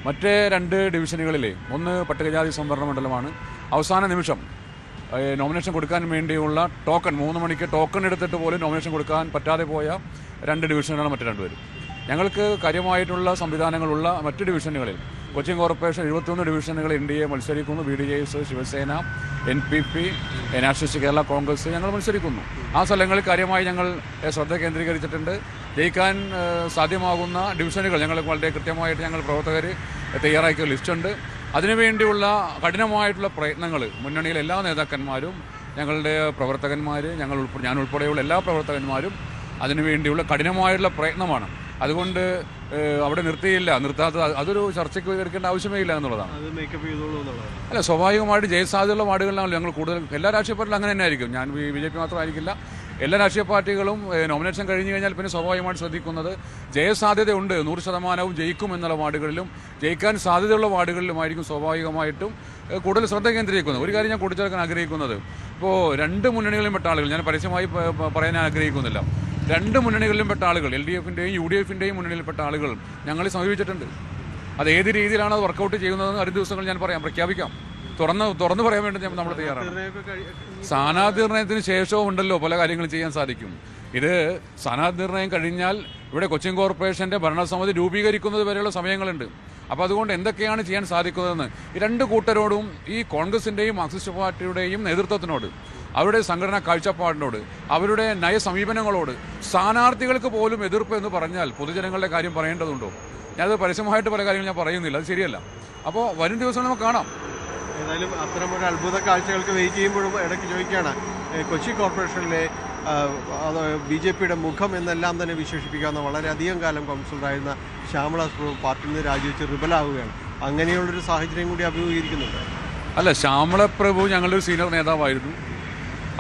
മറ്റേ 2 ഡിവിഷനുകളിലെ ഒന്ന് പട്ടികജാതി സംവരണ മണ്ഡലമാണ്. അവസാന നിമിഷം നോമിനേഷൻ കൊടുക്കാൻ വേണ്ടിയുള്ള ടോക്കൺ 3 മണിക്ക് ടോക്കൺ എടുത്തിട്ട് പോലും നോമിനേഷൻ കൊടുക്കാൻ പറ്റാതെ പോയ 2 ഡിവിഷനുകളാണ് മറ്റു 2 പേരും. ഞങ്ങൾക്ക് കാര്യമായിട്ടുള്ള സംവിധാനങ്ങളുള്ള മറ്റ് ഡിവിഷനുകളിൽ കൊച്ചിൻ കോർപ്പറേഷൻ 71 ഡിവിഷനുകൾ NDA മത്സരിക്കുന്നു. BDJS, Shiv Sena, NPP, nationalist Kerala Congress ഞങ്ങൾ മത്സരിക്കുന്നു. ആ സ്ഥലങ്ങളിൽ കാര്യമായി ഞങ്ങൾ ശ്രദ്ധ കേന്ദ്രീകരിച്ചിട്ടുണ്ട്. ജയിക്കാൻ സാധ്യമാകുന്ന ഡിവിഷനുകൾ ഞങ്ങൾ വളരെ കൃത്യമായിട്ട് ഞങ്ങൾ പ്രവർത്തകർ തയ്യാറാക്കിയ ലിസ്റ്റുണ്ട്. അതിനുവേണ്ടിയുള്ള കഠിനമായിട്ടുള്ള പ്രയത്നങ്ങൾ മുന്നണിയിലെ എല്ലാ നേതാക്കന്മാരും, ഞങ്ങളുടെ പ്രവർത്തകന്മാർ, ഞാൻ ഉൾപ്പെടെയുള്ള എല്ലാ പ്രവർത്തകന്മാരും അതിനുവേണ്ടിയുള്ള കഠിനമായിട്ടുള്ള പ്രയത്നമാണ്. അതുകൊണ്ട് അവിടെ നിർത്താത്തത് അതൊരു ചർച്ചയ്ക്ക് എടുക്കേണ്ട ആവശ്യമേ ഇല്ല എന്നുള്ളതാണ്. അല്ല, സ്വാഭാവികമായിട്ട് ജയസാധ്യതയുള്ള വാർഡുകളിലാണ് ഞങ്ങൾ കൂടുതൽ. എല്ലാ രാഷ്ട്രീയ പാർട്ടികളും അങ്ങനെ തന്നെ ആയിരിക്കും. ഞാൻ BJP മാത്രമായിരിക്കില്ല. എല്ലാ രാഷ്ട്രീയ പാർട്ടികളും നോമിനേഷൻ കഴിഞ്ഞു കഴിഞ്ഞാൽ പിന്നെ സ്വാഭാവികമായിട്ട് ശ്രദ്ധിക്കുന്നത് ജയസാധ്യതയുണ്ട്, 100% ജയിക്കും എന്നുള്ള വാർഡുകളിലും ജയിക്കാൻ സാധ്യതയുള്ള വാർഡുകളിലുമായിരിക്കും സ്വാഭാവികമായിട്ടും കൂടുതൽ ശ്രദ്ധ കേന്ദ്രീകരിക്കുന്നത്. ഒരു കാര്യം ഞാൻ കൂട്ടിച്ചേർക്കാൻ ആഗ്രഹിക്കുന്നത്, ഇപ്പോൾ 2 മുന്നണികളിലും പെട്ട ആളുകൾ, ഞാൻ പരസ്യമായി പറയാൻ ആഗ്രഹിക്കുന്നില്ല, 2 മുന്നണികളിലും പെട്ട ആളുകൾ, LDFിൻ്റെയും UDFിൻ്റെയും മുന്നണിയിൽപ്പെട്ട ആളുകൾ ഞങ്ങളെ സമീപിച്ചിട്ടുണ്ട്. അത് ഏത് രീതിയിലാണ് അത് വർക്കൗട്ട് ചെയ്യുന്നതെന്ന് വരും ദിവസങ്ങൾ ഞാൻ പ്രഖ്യാപിക്കാം. തുറന്നു പറയാൻ വേണ്ടി നമ്മൾ തയ്യാറാണ്. സ്ഥാനാർത്ഥി നിർണയത്തിന് ശേഷവും ഉണ്ടല്ലോ പല കാര്യങ്ങളും ചെയ്യാൻ സാധിക്കും. ഇത് സ്ഥാനാർത്ഥി നിർണയം കഴിഞ്ഞാൽ ഇവിടെ കൊച്ചിൻ കോർപ്പറേഷൻ്റെ ഭരണസമിതി രൂപീകരിക്കുന്നത് വരെയുള്ള സമയങ്ങളുണ്ട്. അപ്പോൾ അതുകൊണ്ട് എന്തൊക്കെയാണ് ചെയ്യാൻ സാധിക്കുന്നതെന്ന് ഈ 2 കൂട്ടരോടും, ഈ കോൺഗ്രസിൻ്റെയും മാർക്സിസ്റ്റ് പാർട്ടിയുടെയും നേതൃത്വത്തിനോട്, അവരുടെ സംഘടനാ കാഴ്ചപ്പാടിനോട്, അവരുടെ നയസമീപനങ്ങളോട്, സ്ഥാനാർത്ഥികൾക്ക് പോലും എതിർപ്പ് എന്ന് പറഞ്ഞാൽ പൊതുജനങ്ങളുടെ കാര്യം പറയേണ്ടതുണ്ടോ? ഞാനത് പരസ്യമായിട്ട് പല കാര്യങ്ങളും ഞാൻ പറയുന്നില്ല, അത് ശരിയല്ല. അപ്പോൾ വരും ദിവസം നമുക്ക് കാണാം. ഏതായാലും അത്തരം ഒരു അത്ഭുത കാഴ്ചകൾക്ക് വെയിറ്റ് ചെയ്യുമ്പോഴും ഇടയ്ക്ക് ചോദിക്കുകയാണ്, കൊച്ചി കോർപ്പറേഷനിലെ BJPയുടെ മുഖം എന്നെല്ലാം തന്നെ വിശേഷിപ്പിക്കാവുന്ന വളരെയധികം കാലം കൗൺസിലറായിരുന്ന ശ്യാമള പാർട്ടിയിൽ നിന്ന് രാജിവെച്ച് റിബലാവുകയാണ്. അങ്ങനെയുള്ളൊരു സാഹചര്യം കൂടി അഭിമുഖീകരിക്കുന്നുണ്ട്. അല്ല, ശ്യാമളപ്രഭു ഞങ്ങളുടെ സീനിയർ നേതാവായിരുന്നു.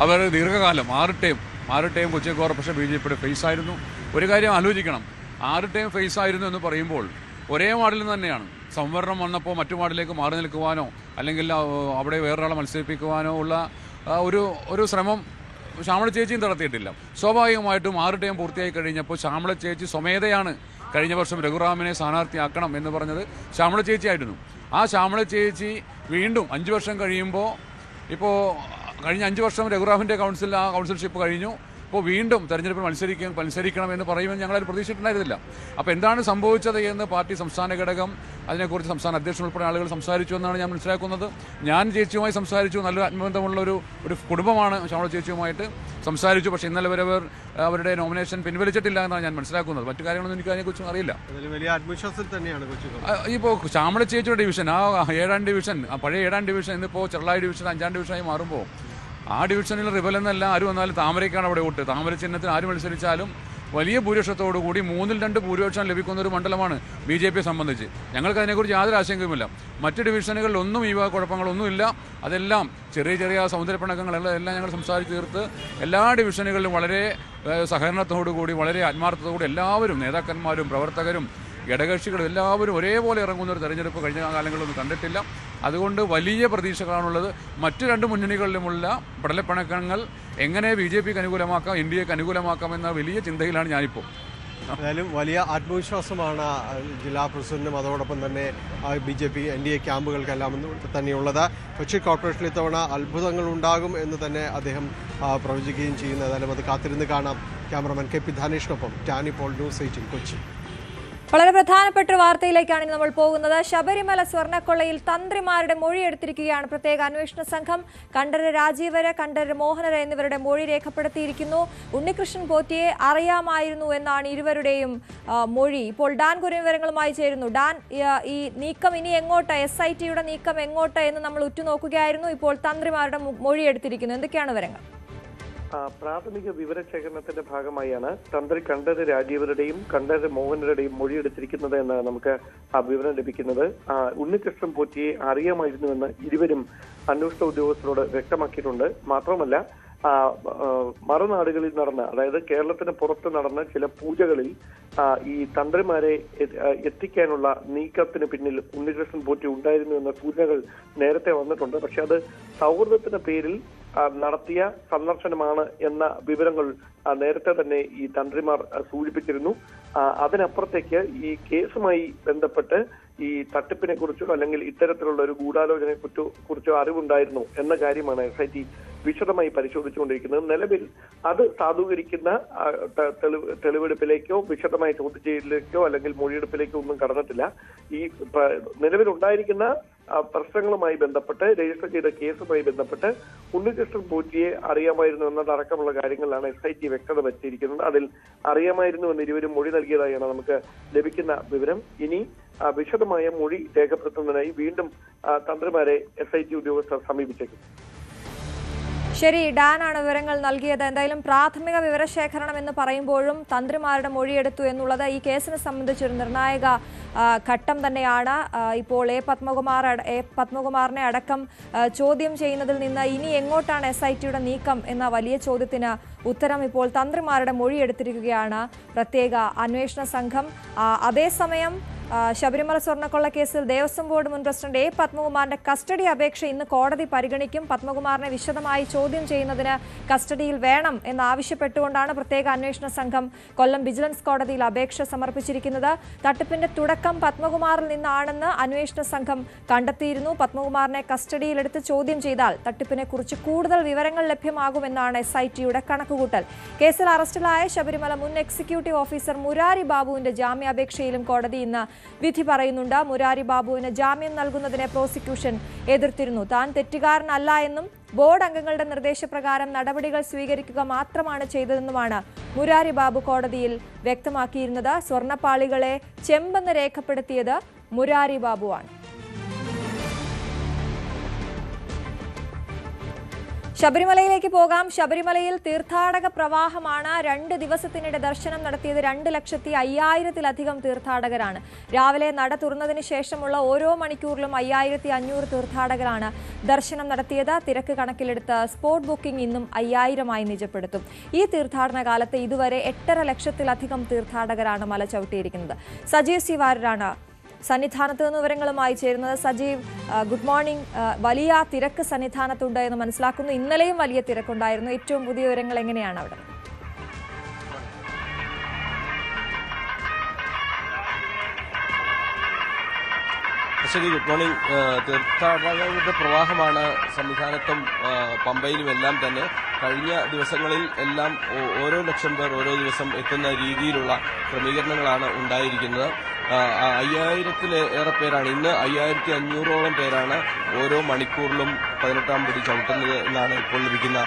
അവർ ദീർഘകാലം 6 ടൈം കൊച്ചി കോർപ്പറേഷൻ BJPയുടെ ഫേസ് ആയിരുന്നു. ഒരു കാര്യം ആലോചിക്കണം, 6 ടൈം ഫേസ് ആയിരുന്നു എന്ന് പറയുമ്പോൾ ഒരേ വാർഡിൽ നിന്ന് തന്നെയാണ്. സംവരണം വന്നപ്പോൾ മറ്റു വാർഡിലേക്ക് മാറി നിൽക്കുവാനോ അല്ലെങ്കിൽ അവിടെ വേറൊരാളെ മത്സരിപ്പിക്കുവാനോ ഉള്ള ഒരു ശ്രമം ശ്യാമള ചേച്ചിയും നടത്തിയിട്ടില്ല. സ്വാഭാവികമായിട്ടും 6 ടൈം പൂർത്തിയായി കഴിഞ്ഞപ്പോൾ ശ്യാമള ചേച്ചി സ്വമേധയാണ് കഴിഞ്ഞ വർഷം രഘുറാമിനെ സ്ഥാനാർത്ഥിയാക്കണം എന്ന് പറഞ്ഞത് ശ്യാമള ചേച്ചിയായിരുന്നു. ആ ശ്യാമള ചേച്ചി വീണ്ടും 5 വർഷം കഴിയുമ്പോൾ, ഇപ്പോൾ കഴിഞ്ഞ 5 വർഷം രഘുറാമിൻ്റെ കൗൺസിൽഷിപ്പ് കഴിഞ്ഞു, ഇപ്പോൾ വീണ്ടും തെരഞ്ഞെടുപ്പിൽ മത്സരിക്കണം എന്ന് പറയുമെന്ന് ഞങ്ങളത് പ്രതീക്ഷിച്ചിട്ടുണ്ടായിരുന്നില്ല. അപ്പോൾ എന്താണ് സംഭവിച്ചത് എന്ന് പാർട്ടി സംസ്ഥാന ഘടകം, അതിനെക്കുറിച്ച് സംസ്ഥാന അധ്യക്ഷൻ ഉൾപ്പെടെ ആളുകൾ സംസാരിച്ചു എന്നാണ് ഞാൻ മനസ്സിലാക്കുന്നത്. ഞാൻ ചേച്ചിയുമായി സംസാരിച്ചു. നല്ലൊരു ആത്മബന്ധമുള്ള ഒരു കുടുംബമാണ് ശ്യാമള ചേച്ചിയുമായിട്ട് സംസാരിച്ചു. പക്ഷേ ഇന്നലെ വരെ അവരുടെ നോമിനേഷൻ പിൻവലിച്ചിട്ടില്ല എന്നാണ് ഞാൻ മനസ്സിലാക്കുന്നത്. മറ്റു കാര്യങ്ങളൊന്നും എനിക്ക് അതിനെക്കുറിച്ചും അറിയില്ല. വലിയ ആത്മവിശ്വാസത്തിൽ തന്നെയാണ് ഇപ്പോൾ ശ്യാമള ചേച്ചിയുടെ ഡിവിഷൻ, ആ 7ാം ഡിവിഷൻ, പഴയ 7ാം ഡിവിഷൻ ഇന്നിപ്പോൾ ചെറുളായി ഡിവിഷൻ 5ാം ഡിവിഷനായി മാറുമ്പോൾ ആ ഡിവിഷനിൽ റിബൽ എന്നല്ല ആര് വന്നാലും താമരയ്ക്കാണ് അവിടെ വോട്ട്. താമര ചിഹ്നത്തിൽ ആര് മത്സരിച്ചാലും വലിയ ഭൂരിപക്ഷത്തോടു കൂടി 3-2 ഭൂരിപക്ഷം ലഭിക്കുന്ന ഒരു മണ്ഡലമാണ് BJPയെ സംബന്ധിച്ച്. ഞങ്ങൾക്ക് അതിനെക്കുറിച്ച് യാതൊരു ആശങ്കയുമില്ല. മറ്റ് ഡിവിഷനുകളിലൊന്നും ഈ കുഴപ്പങ്ങളൊന്നുമില്ല. അതെല്ലാം ചെറിയ സൗന്ദര്യപ്പിണക്കങ്ങളെല്ലാം ഞങ്ങൾ സംസാരിച്ച് തീർത്ത് എല്ലാ ഡിവിഷനുകളിലും വളരെ സഹകരണത്തോടു കൂടി, വളരെ ആത്മാർത്ഥത്തോടുകൂടി എല്ലാവരും, നേതാക്കന്മാരും പ്രവർത്തകരും ഘടകകക്ഷികളും എല്ലാവരും ഒരേപോലെ ഇറങ്ങുന്ന ഒരു തെരഞ്ഞെടുപ്പ് കഴിഞ്ഞ കാലങ്ങളിലൊന്നും കണ്ടിട്ടില്ല. അതുകൊണ്ട് വലിയ പ്രതീക്ഷകളാണുള്ളത്. മറ്റ് 2 മുന്നണികളിലുമുള്ള പടലപ്പിണക്കങ്ങൾ എങ്ങനെ BJPക്ക് അനുകൂലമാക്കാം, NDAക്ക് അനുകൂലമാക്കാം എന്ന വലിയ ചിന്തയിലാണ് ഞാനിപ്പോൾ. ഏതായാലും വലിയ ആത്മവിശ്വാസമാണ് ജില്ലാ പ്രസിഡന്റും അതോടൊപ്പം തന്നെ BJP NDA ക്യാമ്പുകൾക്കെല്ലാം തന്നെയുള്ളത്. കൊച്ചി കോർപ്പറേഷനിൽ ഇത്തവണ അത്ഭുതങ്ങൾ ഉണ്ടാകും എന്ന് തന്നെ അദ്ദേഹം പ്രവചിക്കുകയും ചെയ്യുന്നു. ഏതായാലും അത് കാത്തിരുന്ന് കാണാം. ക്യാമറമാൻ KP ധാനേഷിനൊപ്പം ടാനി പോൾ, ന്യൂസ് 18 കൊച്ചി. വളരെ പ്രധാനപ്പെട്ട ഒരു വാർത്തയിലേക്കാണ് നമ്മൾ പോകുന്നത്. ശബരിമല സ്വർണ്ണക്കൊള്ളയിൽ തന്ത്രിമാരുടെ മൊഴി എടുത്തിരിക്കുകയാണ് പ്രത്യേക അന്വേഷണ സംഘം. കണ്ഠരര് രാജീവര്, കണ്ഠരര് മോഹനര് എന്നിവരുടെ മൊഴി രേഖപ്പെടുത്തിയിരിക്കുന്നു. ഉണ്ണികൃഷ്ണൻ പോറ്റിയെ അറിയാമായിരുന്നു എന്നാണ് ഇരുവരുടെയും മൊഴി. ഇപ്പോൾ ഡാൻ കുര്യൻ വിവരങ്ങളുമായി ചേരുന്നു. ഡാൻ, ഈ നീക്കം ഇനി എങ്ങോട്ട്, SITയുടെ നീക്കം എങ്ങോട്ട് എന്ന് നമ്മൾ ഉറ്റുനോക്കുകയായിരുന്നു. ഇപ്പോൾ തന്ത്രിമാരുടെ മൊഴി എടുത്തിരിക്കുന്നു. എന്തൊക്കെയാണ് വിവരങ്ങൾ? പ്രാഥമിക വിവരശേഖരണത്തിന്റെ ഭാഗമായാണ് തന്ത്രി കണ്ഠരര് രാജീവരുടെയും കണ്ഠരര് മോഹനരുടെയും മൊഴിയെടുത്തിരിക്കുന്നത് എന്ന് നമുക്ക് വിവരം ലഭിക്കുന്നത്. ഉണ്ണികൃഷ്ണൻ പോറ്റിയെ അറിയാമായിരുന്നുവെന്ന് ഇരുവരും അന്വേഷണ ഉദ്യോഗസ്ഥരോട് വ്യക്തമാക്കിയിട്ടുണ്ട്. മാത്രമല്ല, മറുനാടുകളിൽ നടന്ന, അതായത് കേരളത്തിന് പുറത്ത് നടന്ന ചില പൂജകളിൽ ഈ തന്ത്രിമാരെ എത്തിക്കാനുള്ള നീക്കത്തിന് പിന്നിൽ ഉണ്ണികൃഷ്ണൻ പോറ്റി ഉണ്ടായിരുന്നു എന്ന സൂചനകൾ നേരത്തെ വന്നിട്ടുണ്ട്. പക്ഷെ അത് സൗഹൃദത്തിന്റെ പേരിൽ നടത്തിയ സന്ദർശനമാണ് എന്ന വിവരങ്ങൾ നേരത്തെ തന്നെ ഈ തന്ത്രിമാർ സൂചിപ്പിച്ചിരുന്നു. അതിനപ്പുറത്തേക്ക് ഈ കേസുമായി ബന്ധപ്പെട്ട് ഈ തട്ടിപ്പിനെ കുറിച്ചോ അല്ലെങ്കിൽ ഇത്തരത്തിലുള്ള ഒരു ഗൂഢാലോചനയെ കുറിച്ചോ അറിവുണ്ടായിരുന്നു എന്ന കാര്യമാണ് SIT വിശദമായി പരിശോധിച്ചുകൊണ്ടിരിക്കുന്നത്. നിലവിൽ അത് സാധൂകരിക്കുന്ന തെളിവെടുപ്പിലേക്കോ വിശദമായ ചോദ്യം ചെയ്യലിലേക്കോ അല്ലെങ്കിൽ മൊഴിയെടുപ്പിലേക്കോ ഒന്നും കടന്നിട്ടില്ല. ഈ നിലവിലുണ്ടായിരിക്കുന്ന പ്രശ്നങ്ങളുമായി ബന്ധപ്പെട്ട്, രജിസ്റ്റർ ചെയ്ത കേസുമായി ബന്ധപ്പെട്ട് ഉണ്ണികൃഷ്ണൻ പോറ്റിയെ അറിയാമായിരുന്നു എന്നതടക്കമുള്ള കാര്യങ്ങളിലാണ് SIT വ്യക്തത വരുത്തിയിരിക്കുന്നത്. അതിൽ അറിയാമായിരുന്നു എന്ന് ഇരുവരും മൊഴി നൽകിയതായാണ് നമുക്ക് ലഭിക്കുന്ന വിവരം. ഇനി വിശദമായ മൊഴി രേഖപ്പെടുത്തുന്നതിനായി വീണ്ടും തന്ത്രിമാരെ SIT ഉദ്യോഗസ്ഥർ സമീപിച്ചേക്കും. ശരി, ഡാനാണ് വിവരങ്ങൾ നൽകിയത്. എന്തായാലും പ്രാഥമിക വിവരശേഖരണം എന്ന് പറയുമ്പോഴും തന്ത്രിമാരുടെ മൊഴിയെടുത്തു എന്നുള്ളത് ഈ കേസിനെ സംബന്ധിച്ചൊരു നിർണായക ഘട്ടം തന്നെയാണ്. ഇപ്പോൾ എ പത്മകുമാറിനെ അടക്കം ചോദ്യം ചെയ്യുന്നതിൽ നിന്ന് ഇനി എങ്ങോട്ടാണ് SITയുടെ നീക്കം എന്ന വലിയ ചോദ്യത്തിന് ഉത്തരം ഇപ്പോൾ തന്ത്രിമാരുടെ മൊഴിയെടുത്തിരിക്കുകയാണ് പ്രത്യേക അന്വേഷണ സംഘം. അതേസമയം ശബരിമല സ്വർണ്ണക്കൊള്ള കേസിൽ ദേവസ്വം ബോർഡ് മുൻ പ്രസിഡന്റ് എ പത്മകുമാറിന്റെ കസ്റ്റഡി അപേക്ഷ ഇന്ന് കോടതി പരിഗണിക്കും. പത്മകുമാറിനെ വിശദമായി ചോദ്യം ചെയ്യുന്നതിന് കസ്റ്റഡിയിൽ വേണം എന്നാവശ്യപ്പെട്ടുകൊണ്ടാണ് പ്രത്യേക അന്വേഷണ സംഘം കൊല്ലം വിജിലൻസ് കോടതിയിൽ അപേക്ഷ സമർപ്പിച്ചിരിക്കുന്നത്. തട്ടിപ്പിന്റെ തുടക്കം പത്മകുമാറിൽ നിന്നാണെന്ന് അന്വേഷണ സംഘം കണ്ടെത്തിയിരുന്നു. പത്മകുമാറിനെ കസ്റ്റഡിയിലെടുത്ത് ചോദ്യം ചെയ്താൽ തട്ടിപ്പിനെ കുറിച്ച് കൂടുതൽ വിവരങ്ങൾ ലഭ്യമാകുമെന്നാണ് SITയുടെ കണക്കുകൂട്ടൽ. കേസിൽ അറസ്റ്റിലായ ശബരിമല മുൻ എക്സിക്യൂട്ടീവ് ഓഫീസർ മുരാരി ബാബുവിന്റെ ജാമ്യാപേക്ഷയിലും കോടതി ഇന്ന് വിധി പറയുന്നുണ്ട്. മുരാരി ബാബുവിന് ജാമ്യം നൽകുന്നതിനെ പ്രോസിക്യൂഷൻ എതിർത്തിരുന്നു. താൻ തെറ്റുകാരനല്ല എന്നും ബോർഡ് അംഗങ്ങളുടെ നിർദ്ദേശപ്രകാരം നടപടികൾ സ്വീകരിക്കുക മാത്രമാണ് ചെയ്തതെന്നുമാണ് മുരാരി ബാബു കോടതിയിൽ വ്യക്തമാക്കിയിരുന്നത്. സ്വർണ്ണപ്പാളികളെ ചെമ്പെന്ന് രേഖപ്പെടുത്തിയത് മുരാരി ബാബുവാണ്. ശബരിമലയിലേക്ക് പോകാം. ശബരിമലയിൽ തീർത്ഥാടക പ്രവാഹമാണ്. 2 ദിവസത്തിനിടെ ദർശനം നടത്തിയത് 2,05,000-ലധികം തീർത്ഥാടകരാണ്. രാവിലെ നട തുറന്നതിന് ശേഷമുള്ള ഓരോ മണിക്കൂറിലും 5,500 തീർത്ഥാടകരാണ് ദർശനം നടത്തിയത്. തിരക്ക് കണക്കിലെടുത്ത് സ്പോട്ട് ബുക്കിംഗ് ഇന്നും 5,000-ആയി നിജപ്പെടുത്തും. ഈ തീർത്ഥാടന കാലത്ത് ഇതുവരെ 8.5 ലക്ഷത്തിലധികം തീർത്ഥാടകരാണ് മല ചവിട്ടിയിരിക്കുന്നത്. സജീവ് സി വാര്യരാണ് സന്നിധാനത്ത് നിന്ന് വിവരങ്ങളുമായി ചേരുന്നത്. Sajeev, good morning. വലിയ തിരക്ക് സന്നിധാനത്തുണ്ട് എന്ന് മനസ്സിലാക്കുന്നു. ഇന്നലെയും വലിയ തിരക്കുണ്ടായിരുന്നു. ഏറ്റവും പുതിയ വിവരങ്ങൾ എങ്ങനെയാണ് അവിടെ? ശരി, ഗുഡ് മോർണിംഗ്. തീർത്ഥാടകരുടെ പ്രവാഹമാണ് സന്നിധാനത്തും പമ്പയിലും എല്ലാം തന്നെ. കഴിഞ്ഞ ദിവസങ്ങളിൽ എല്ലാം ഓരോ ലക്ഷം പേർ ഓരോ ദിവസം എത്തുന്ന രീതിയിലുള്ള ക്രമീകരണങ്ങളാണ് ഉണ്ടായിരിക്കുന്നത്. 5,000-ലേറെ പേരാണ്, ഇന്ന് 5,500-ഓളം പേരാണ് ഓരോ മണിക്കൂറിലും 18-ാം പടി ചവിട്ടുന്നത് എന്നാണ് ഇപ്പോൾ ലഭിക്കുന്ന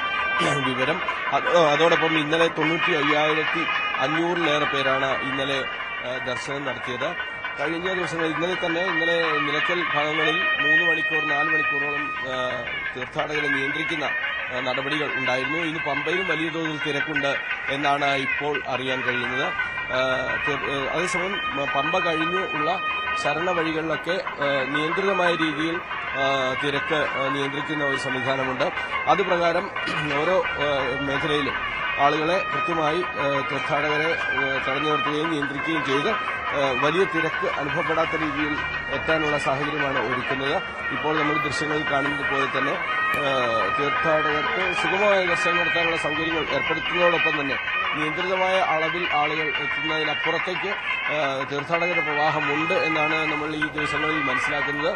വിവരം. അതോടൊപ്പം ഇന്നലെ 95,500-ലേറെ പേരാണ് ഇന്നലെ ദർശനം നടത്തിയത്. കഴിഞ്ഞ ദിവസങ്ങളിൽ ഇന്നലെ നിലയ്ക്കൽ ഭാഗങ്ങളിൽ 3 മണിക്കൂർ 4 മണിക്കൂറോളം തീർത്ഥാടകരെ നിയന്ത്രിക്കുന്ന നടപടികൾ ഉണ്ടായിരുന്നു. ഇന്ന് പമ്പയിലും വലിയ തോതിൽ തിരക്കുണ്ട് എന്നാണ് ഇപ്പോൾ അറിയാൻ കഴിയുന്നത്. അതേസമയം പമ്പ കഴിഞ്ഞ് ഉള്ള ശരണ വഴികളിലൊക്കെ നിയന്ത്രിതമായ രീതിയിൽ തിരക്ക് നിയന്ത്രിക്കുന്ന ഒരു സംവിധാനമുണ്ട്. അതുപ്രകാരം ഓരോ മേഖലയിലും ആളുകളെ കൃത്യമായി തീർത്ഥാടകരെ തടഞ്ഞു നിർത്തുകയും നിയന്ത്രിക്കുകയും ചെയ്ത് വലിയ തിരക്ക് അനുഭവപ്പെടാത്ത രീതിയിൽ എത്താനുള്ള സാഹചര്യമാണ് ഒരുക്കുന്നത്. ഇപ്പോൾ നമ്മൾ ദൃശ്യങ്ങളിൽ കാണുന്നത് പോലെ തന്നെ തീർത്ഥാടകർക്ക് സുഗമമായ ദർശനം നടത്താനുള്ള സൗകര്യങ്ങൾ ഏർപ്പെടുത്തുന്നതോടൊപ്പം തന്നെ നിയന്ത്രിതമായ അളവിൽ ആളുകൾ എത്തുന്നതിനപ്പുറത്തേക്ക് തീർത്ഥാടകരുടെ പ്രവാഹമുണ്ട് എന്നാണ് നമ്മൾ ഈ ദിവസങ്ങളിൽ മനസ്സിലാക്കുന്നത്.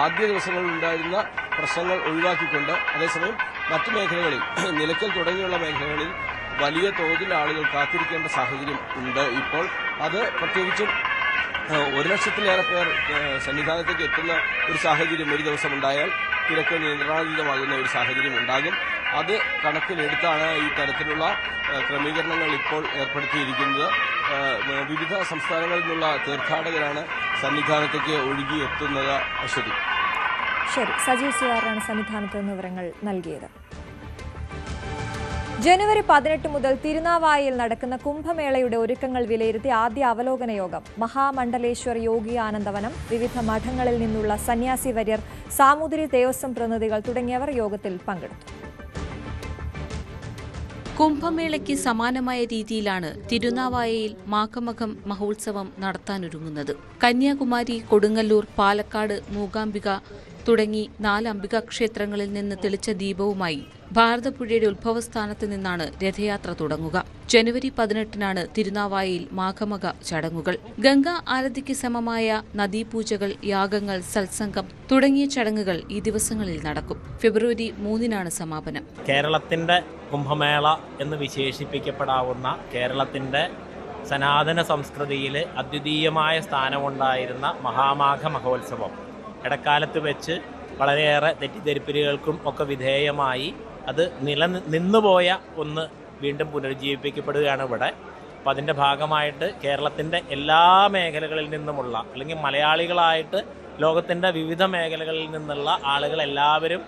ആദ്യ ദിവസങ്ങളിൽ ഉണ്ടായിരുന്ന പ്രശ്നങ്ങൾ ഒഴിവാക്കിക്കൊണ്ട് അതേസമയം മറ്റു മേഖലകളിൽ നിലയ്ക്കൽ തുടങ്ങിയുള്ള മേഖലകളിൽ വലിയ തോതിൽ ആളുകൾ കാത്തിരിക്കേണ്ട സാഹചര്യം ഉണ്ട്. ഇപ്പോൾ അത് പ്രത്യേകിച്ചും 1 ലക്ഷത്തിലേറെ പേർ സന്നിധാനത്തേക്ക് എത്തുന്ന ഒരു സാഹചര്യം ഒരു ദിവസം ഉണ്ടായാൽ തിരക്ക് നിയന്ത്രണാതീതമാകുന്ന ഒരു സാഹചര്യം ഉണ്ടാകും. അത് കണക്കിലെടുത്താണ് ഈ തരത്തിലുള്ള ക്രമീകരണങ്ങൾ ഇപ്പോൾ ഏർപ്പെടുത്തിയിരിക്കുന്നത്. വിവിധ സംസ്ഥാനങ്ങളിൽ നിന്നുള്ള തീർത്ഥാടകരാണ് സന്നിധാനത്തേക്ക് ഒഴുകിയെത്തുന്നത്. അശ്വതി. ശരി, സജീവ് സിയാറാണ് സന്നിധാനത്ത് നിന്ന് വിവരങ്ങൾ നൽകിയത്. ജനുവരി 18 മുതൽ തിരുനാവായയിൽ നടക്കുന്ന കുംഭമേളയുടെ ഒരുക്കങ്ങൾ വിലയിരുത്തി ആദ്യ അവലോകന യോഗം. മഹാമണ്ഡലേശ്വർ യോഗി ആനന്ദവനം, വിവിധ മഠങ്ങളിൽ നിന്നുള്ള സന്യാസി വര്യർ, സാമൂതിരി ദേവസ്വം പ്രതിനിധികൾ തുടങ്ങിയവർ യോഗത്തിൽ പങ്കെടുത്തു. കുംഭമേളയ്ക്ക് സമാനമായ രീതിയിലാണ് തിരുനാവായയിൽ മാഘമകം മഹോത്സവം നടത്താനൊരുങ്ങുന്നത്. കന്യാകുമാരി, കൊടുങ്ങല്ലൂർ, പാലക്കാട്, മൂകാംബിക തുടങ്ങി 4 അംബികാ ക്ഷേത്രങ്ങളിൽ നിന്ന് തെളിച്ച ദീപവുമായി ഭാരതപ്പുഴയുടെ ഉത്ഭവസ്ഥാനത്ത് നിന്നാണ് രഥയാത്ര തുടങ്ങുക. ജനുവരി 18-നാണ് തിരുനാവായയിൽ മാഘമക ചടങ്ങുകൾ. ഗംഗാ ആരതിക്ക് സമമായ നദീപൂജകൾ, യാഗങ്ങൾ, സത്സംഗം തുടങ്ങിയ ചടങ്ങുകൾ ഈ ദിവസങ്ങളിൽ നടക്കും. ഫെബ്രുവരി 3-നാണ് സമാപനം. കേരളത്തിന്റെ കുംഭമേള എന്ന് വിശേഷിപ്പിക്കപ്പെടാവുന്ന കേരളത്തിന്റെ സനാതന സംസ്കൃതിയിൽ അദ്വിതീയമായ സ്ഥാനമുണ്ടായിരുന്ന മഹാമാഘ മഹോത്സവം ഇടക്കാലത്ത് വെച്ച് വളരെയേറെ തെറ്റിദ്ധരിപ്പിലുകൾക്കും ഒക്കെ വിധേയമായി അത് നിന്നുപോയ ഒന്ന് വീണ്ടും പുനരുജ്ജീവിപ്പിക്കപ്പെടുകയാണ് ഇവിടെ. അപ്പോൾ അതിൻ്റെ ഭാഗമായിട്ട് കേരളത്തിൻ്റെ എല്ലാ മേഖലകളിൽ നിന്നുമുള്ള അല്ലെങ്കിൽ മലയാളികളായിട്ട് ലോകത്തിൻ്റെ വിവിധ മേഖലകളിൽ നിന്നുള്ള ആളുകൾ എല്ലാവരും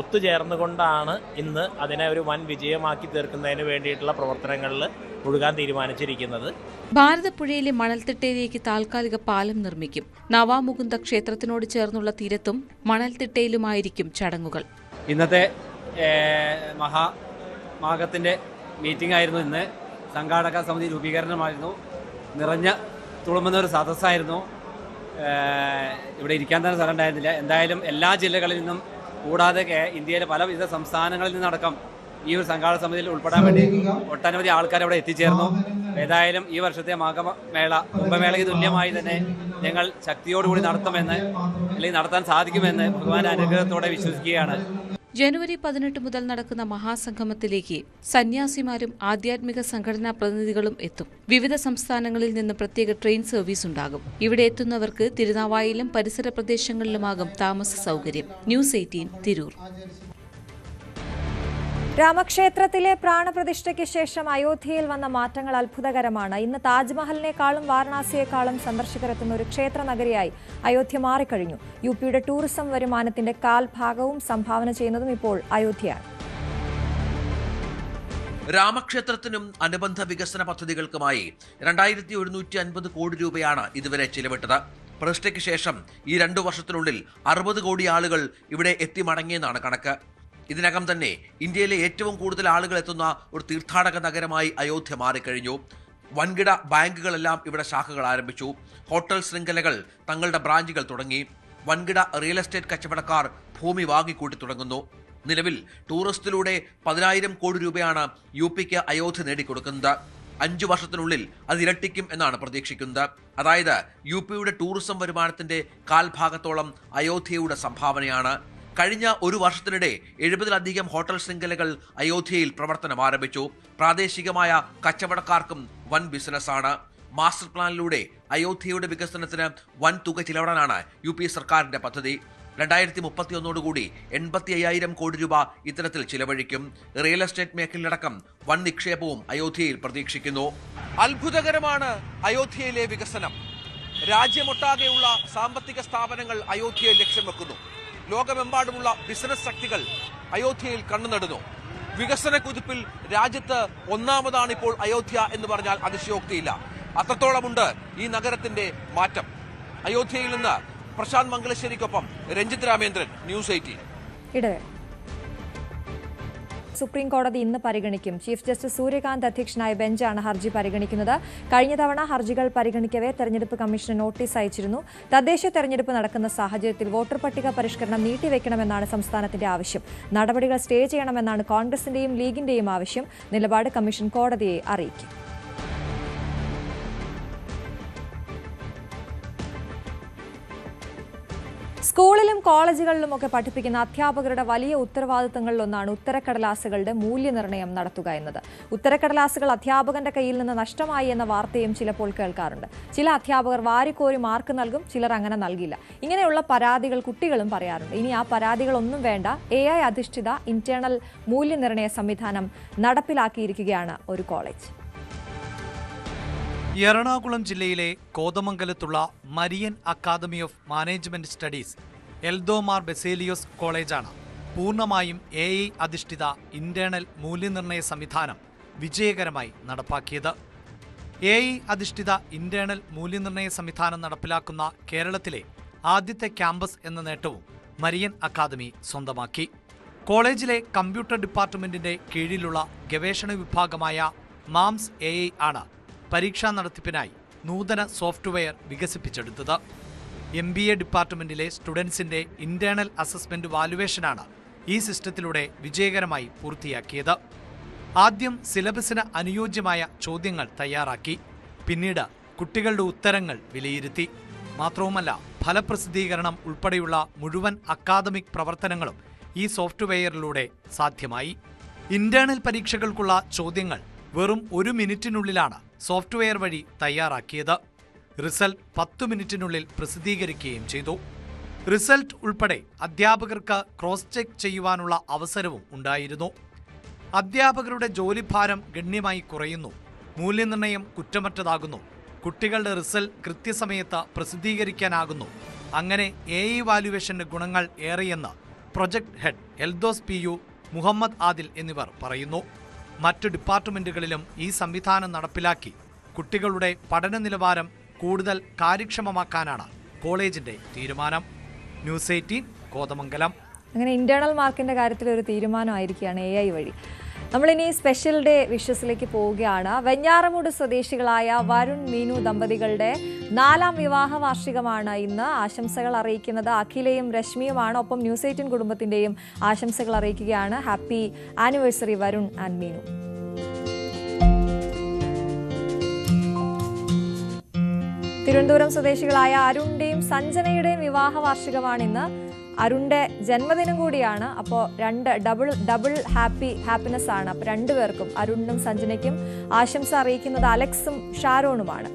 ഒത്തുചേർന്നുകൊണ്ടാണ് ഇന്ന് അതിനെ ഒരു വൻ വിജയമാക്കി തീർക്കുന്നതിന് വേണ്ടിയിട്ടുള്ള പ്രവർത്തനങ്ങളിൽ മുഴുകാൻ തീരുമാനിച്ചിരിക്കുന്നത്. ഭാരതപ്പുഴയിലെ മണൽത്തിട്ടയിലേക്ക് താൽക്കാലിക പാലം നിർമ്മിക്കും. നവാമുകുന്ദ ക്ഷേത്രത്തിനോട് ചേർന്നുള്ള തീരത്തും മണൽത്തിട്ടയിലുമായിരിക്കും ചടങ്ങുകൾ. ഇന്നത്തെ മഹാമാഘത്തിൻ്റെ മീറ്റിംഗ് ആയിരുന്നു. ഇന്ന് സംഘാടക സമിതി രൂപീകരണമായിരുന്നു. നിറഞ്ഞ തുളുമ്പുന്ന ഒരു സദസ്സായിരുന്നു. ഇവിടെ ഇരിക്കാൻ തന്നെ സ്ഥലം ഉണ്ടായിരുന്നില്ല. എന്തായാലും എല്ലാ ജില്ലകളിൽ നിന്നും കൂടാതെ ഇന്ത്യയിലെ പല വിവിധ സംസ്ഥാനങ്ങളിൽ നിന്നടക്കം ഈ ഒരു സംഘാടക സമിതിയിൽ ഉൾപ്പെടാൻ വേണ്ടി ഒട്ടനവധി ആൾക്കാർ അവിടെ എത്തിച്ചേർന്നു. ഏതായാലും ഈ വർഷത്തെ മാഘമേള കുംഭമേളയ്ക്ക് തുല്യമായി തന്നെ ഞങ്ങൾ ശക്തിയോടുകൂടി നടത്തുമെന്ന് അല്ലെങ്കിൽ നടത്താൻ സാധിക്കുമെന്ന് ഭഗവാന്റെ അനുഗ്രഹത്തോടെ വിശ്വസിക്കുകയാണ്. ജനുവരി 18 മുതൽ നടക്കുന്ന മഹാസംഗമത്തിലേക്ക് സന്യാസിമാരും ആധ്യാത്മിക സംഘടനാ പ്രതിനിധികളും എത്തും. വിവിധ സംസ്ഥാനങ്ങളിൽ നിന്ന് പ്രത്യേക ട്രെയിൻ സർവീസ് ഉണ്ടാകും. ഇവിടെ എത്തുന്നവർക്ക് തിരുനാവായിലും പരിസര പ്രദേശങ്ങളിലുമാകും താമസ സൗകര്യം. ന്യൂസ് 18 തിരൂർ. രാമക്ഷേത്രത്തിലെ പ്രാണപ്രതിഷ്ഠയ്ക്ക് ശേഷം അയോധ്യയിൽ വന്ന മാറ്റങ്ങൾ അത്ഭുതകരമാണ്. ഇന്ന് താജ്മഹലിനേക്കാളും വാരണാസിയേക്കാളും സന്ദർശകരെത്തുന്ന ഒരു ക്ഷേത്ര നഗരിയായി അയോധ്യ മാറിക്കഴിഞ്ഞു. യുപിയുടെ ടൂറിസം വരുമാനത്തിന്റെ 1/4 സംഭാവന ചെയ്യുന്നതും ഇപ്പോൾ അയോധ്യയാണ്. രാമക്ഷേത്രത്തിനും അനുബന്ധ വികസന പദ്ധതികൾക്കുമായി 2150 കോടി രൂപയാണ് ഇതുവരെ ചിലവിട്ടത്. പ്രതിഷ്ഠയ്ക്ക് ശേഷം ഈ 2 വർഷത്തിനുള്ളിൽ 60 കോടി ആളുകൾ ഇവിടെ എത്തി മടങ്ങിയെന്നാണ് കണക്ക്. ഇതിനകം തന്നെ ഇന്ത്യയിലെ ഏറ്റവും കൂടുതൽ ആളുകൾ എത്തുന്ന ഒരു തീർത്ഥാടക നഗരമായി അയോധ്യ മാറിക്കഴിഞ്ഞു. വൻകിട ബാങ്കുകളെല്ലാം ഇവിടെ ശാഖകൾ ആരംഭിച്ചു. ഹോട്ടൽ ശൃംഖലകൾ തങ്ങളുടെ ബ്രാഞ്ചുകൾ തുടങ്ങി. വൻകിട റിയൽ എസ്റ്റേറ്റ് കച്ചവടക്കാർ ഭൂമി വാങ്ങിക്കൂട്ടി തുടങ്ങുന്നു. നിലവിൽ ടൂറിസത്തിലൂടെ 10,000 കോടി രൂപയാണ് യുപിക്ക് അയോധ്യ നേടിക്കൊടുക്കുന്നത്. 5 വർഷത്തിനുള്ളിൽ അത് ഇരട്ടിക്കും എന്നാണ് പ്രതീക്ഷിക്കുന്നത്. അതായത് യുപിയുടെ ടൂറിസം വരുമാനത്തിന്റെ 1/4 അയോധ്യയുടെ സംഭാവനയാണ്. കഴിഞ്ഞ ഒരു വർഷത്തിനിടെ 70-ലധികം ഹോട്ടൽ ശൃംഖലകൾ അയോധ്യയിൽ പ്രവർത്തനം ആരംഭിച്ചു. പ്രാദേശികമായ കച്ചവടക്കാർക്കും വൻ ബിസിനസ്സാണ്. മാസ്റ്റർ പ്ലാനിലൂടെ അയോധ്യയുടെ വികസനത്തിന് വൻ തുക ചിലവിടാനാണ് യുപി സർക്കാരിന്റെ പദ്ധതി. 2031 85,000 കോടി രൂപ ഇത്തരത്തിൽ ചിലവഴിക്കും. റിയൽ എസ്റ്റേറ്റ് മേഖലയിലടക്കം വൻ നിക്ഷേപവും അയോധ്യയിൽ പ്രതീക്ഷിക്കുന്നു. അത്ഭുതകരമാണ് അയോധ്യയിലെ വികസനം. രാജ്യമൊട്ടാകെയുള്ള സാമ്പത്തിക സ്ഥാപനങ്ങൾ അയോധ്യയിൽ ലക്ഷ്യം വെക്കുന്നു. ലോകമെമ്പാടുമുള്ള ബിസിനസ് ശക്തികൾ അയോധ്യയിൽ കണ്ണുനടുന്നു. വികസന കുതിപ്പിൽ രാജ്യത്ത് ഒന്നാമതാണ് ഇപ്പോൾ അയോധ്യ എന്ന് പറഞ്ഞാൽ അതിശയോക്തിയില്ല. അത്രത്തോളമുണ്ട് ഈ നഗരത്തിന്റെ മാറ്റം. അയോധ്യയിൽ നിന്ന് പ്രശാന്ത് മംഗലശ്ശേരിക്കൊപ്പം രഞ്ജിത് രാമേന്ദ്രൻ, ന്യൂസ് 18. സുപ്രീം കോടതി ഇന്ന് പരിഗണിക്കും. ചീഫ് ജസ്റ്റിസ് സൂര്യകാന്ത് അധ്യക്ഷനായ ബെഞ്ചാണ് ഹർജി പരിഗണിക്കുന്നത്. കഴിഞ്ഞ തവണ ഹർജികൾ പരിഗണിക്കവേ തെരഞ്ഞെടുപ്പ് കമ്മീഷന് നോട്ടീസ് അയച്ചിരുന്നു. തദ്ദേശ തെരഞ്ഞെടുപ്പ് നടക്കുന്ന സാഹചര്യത്തിൽ വോട്ടർ പട്ടിക പരിഷ്കരണം നീട്ടിവെക്കണമെന്നാണ് സംസ്ഥാനത്തിന്റെ ആവശ്യം. നടപടികൾ സ്റ്റേ ചെയ്യണമെന്നാണ് കോൺഗ്രസിന്റെയും ലീഗിന്റെയും ആവശ്യം. നിലപാട് കമ്മീഷൻ കോടതിയെ അറിയിക്കും. സ്കൂളിലും കോളേജുകളിലുമൊക്കെ പഠിപ്പിക്കുന്ന അധ്യാപകരുടെ വലിയ ഉത്തരവാദിത്തങ്ങളിലൊന്നാണ് ഉത്തരക്കടലാസുകളുടെ മൂല്യനിർണ്ണയം നടത്തുക എന്നത്. ഉത്തരക്കടലാസുകൾ അധ്യാപകന്റെ കയ്യിൽ നിന്ന് നഷ്ടമായി എന്ന വാർത്തയും ചിലപ്പോൾ കേൾക്കാറുണ്ട്. ചില അധ്യാപകർ വാരിക്കോരി മാർക്ക് നൽകും, ചിലർ അങ്ങനെ നൽകില്ല. ഇങ്ങനെയുള്ള പരാതികൾ കുട്ടികളും പറയാറുണ്ട്. ഇനി ആ പരാതികളൊന്നും വേണ്ട, AI അധിഷ്ഠിത ഇന്റേണൽ മൂല്യനിർണ്ണയ സംവിധാനം നടപ്പിലാക്കിയിരിക്കുകയാണ് ഒരു കോളേജ്. എറണാകുളം ജില്ലയിലെ കോതമംഗലത്തുള്ള Marian academy of management studies Eldho Mar Baselios കോളേജാണ് പൂർണ്ണമായും AI അധിഷ്ഠിത ഇന്റേണൽ മൂല്യനിർണ്ണയ സംവിധാനം വിജയകരമായി നടപ്പാക്കിയത്. AI അധിഷ്ഠിത ഇന്റേണൽ മൂല്യനിർണ്ണയ സംവിധാനം നടപ്പിലാക്കുന്ന കേരളത്തിലെ ആദ്യത്തെ ക്യാമ്പസ് എന്ന നേട്ടവും മരിയൻ അക്കാദമി സ്വന്തമാക്കി. കോളേജിലെ കമ്പ്യൂട്ടർ ഡിപ്പാർട്ട്മെന്റിന്റെ കീഴിലുള്ള ഗവേഷണ വിഭാഗമായ മാംസ് AI ആണ് പരീക്ഷാ നടത്തിപ്പിനായി നൂതന സോഫ്റ്റ്വെയർ വികസിപ്പിച്ചെടുത്തത്. MBA ഡിപ്പാർട്ട്മെന്റിലെ സ്റ്റുഡൻസിന്റെ ഇന്റേണൽ അസസ്മെന്റ് വാലുവേഷനാണ് ഈ സിസ്റ്റത്തിലൂടെ വിജയകരമായി പൂർത്തിയാക്കിയത്. ആദ്യം സിലബസിന് അനുയോജ്യമായ ചോദ്യങ്ങൾ തയ്യാറാക്കി, പിന്നീട് കുട്ടികളുടെ ഉത്തരങ്ങൾ വിലയിരുത്തി. മാത്രവുമല്ല, ഫലപ്രസിദ്ധീകരണം ഉൾപ്പെടെയുള്ള മുഴുവൻ അക്കാദമിക് പ്രവർത്തനങ്ങളും ഈ സോഫ്റ്റ്വെയറിലൂടെ സാധ്യമായി. ഇന്റേണൽ പരീക്ഷകൾക്കുള്ള ചോദ്യങ്ങൾ വെറും 1 മിനിറ്റിനുള്ളിലാണ് സോഫ്റ്റ്വെയർ വഴി തയ്യാറാക്കിയത്. റിസൾട്ട് 10 മിനിറ്റിനുള്ളിൽ പ്രസിദ്ധീകരിക്കുകയും ചെയ്തു. റിസൾട്ട് ഉൾപ്പെടെ അധ്യാപകർക്ക് ക്രോസ് ചെക്ക് ചെയ്യുവാനുള്ള അവസരവും ഉണ്ടായിരുന്നു. അധ്യാപകരുടെ ജോലിഭാരം ഗണ്യമായി കുറയുന്നു, മൂല്യനിർണ്ണയം കുറ്റമറ്റതാകുന്നു, കുട്ടികളുടെ റിസൾട്ട് കൃത്യസമയത്ത് പ്രസിദ്ധീകരിക്കാനാകുന്നു. അങ്ങനെ AI വാല്യുവേഷന്റെ ഗുണങ്ങൾ ഏറെയെന്ന് project head Eldhos PU, Muhammad Adil എന്നിവർ പറയുന്നു. മറ്റു ഡിപ്പാർട്ട്മെന്റുകളിലും ഈ സംവിധാനം നടപ്പിലാക്കി കുട്ടികളുടെ പഠന നിലവാരം കൂടുതൽ കാര്യക്ഷമമാക്കാനാണ് കോളേജിന്റെ തീരുമാനം. ന്യൂസ് 18 കോതമംഗലം. അങ്ങനെ ഇന്റേണൽ മാർക്കിന്റെ കാര്യത്തിൽ ഒരു തീരുമാനമായിരിക്കുകയാണ് AI വഴി. നമ്മളിനി സ്പെഷ്യൽ ഡേ വിഷസിലേക്ക് പോവുകയാണ്. വെഞ്ഞാറമൂട് സ്വദേശികളായ വരുൺ മീനു ദമ്പതികളുടെ 4ാം വിവാഹ വാർഷികമാണ് ഇന്ന്. ആശംസകൾ അറിയിക്കുന്നത് അഖിലയും രശ്മിയുമാണ്. ഒപ്പം ന്യൂസ് 18 കുടുംബത്തിന്റെയും ആശംസകൾ അറിയിക്കുകയാണ്. Happy anniversary Varun and Meenu. Thiruvananthapuram സ്വദേശികളായ അരുണിന്റെയും സഞ്ജനയുടെയും വിവാഹ വാർഷികമാണിന്ന്. അരുണിന്റെ ജന്മദിനം കൂടിയാണ്. അപ്പോൾ ഡബിൾ ഹാപ്പിനെസ് ആണ്. അപ്പോൾ രണ്ടുപേർക്കും, അരുണിനും സഞ്ജനയ്ക്കും ആശംസ അറിയിക്കുന്നത് അലക്സും ഷാരോണുമാണ്.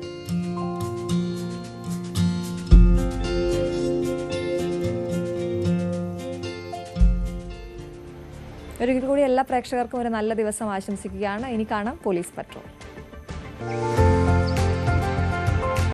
ഒരിക്കൽ കൂടി എല്ലാ പ്രേക്ഷകർക്കും ഒരു നല്ല ദിവസം ആശംസിക്കുകയാണ്. ഇനി കാണാം പോലീസ് പട്രോൾ.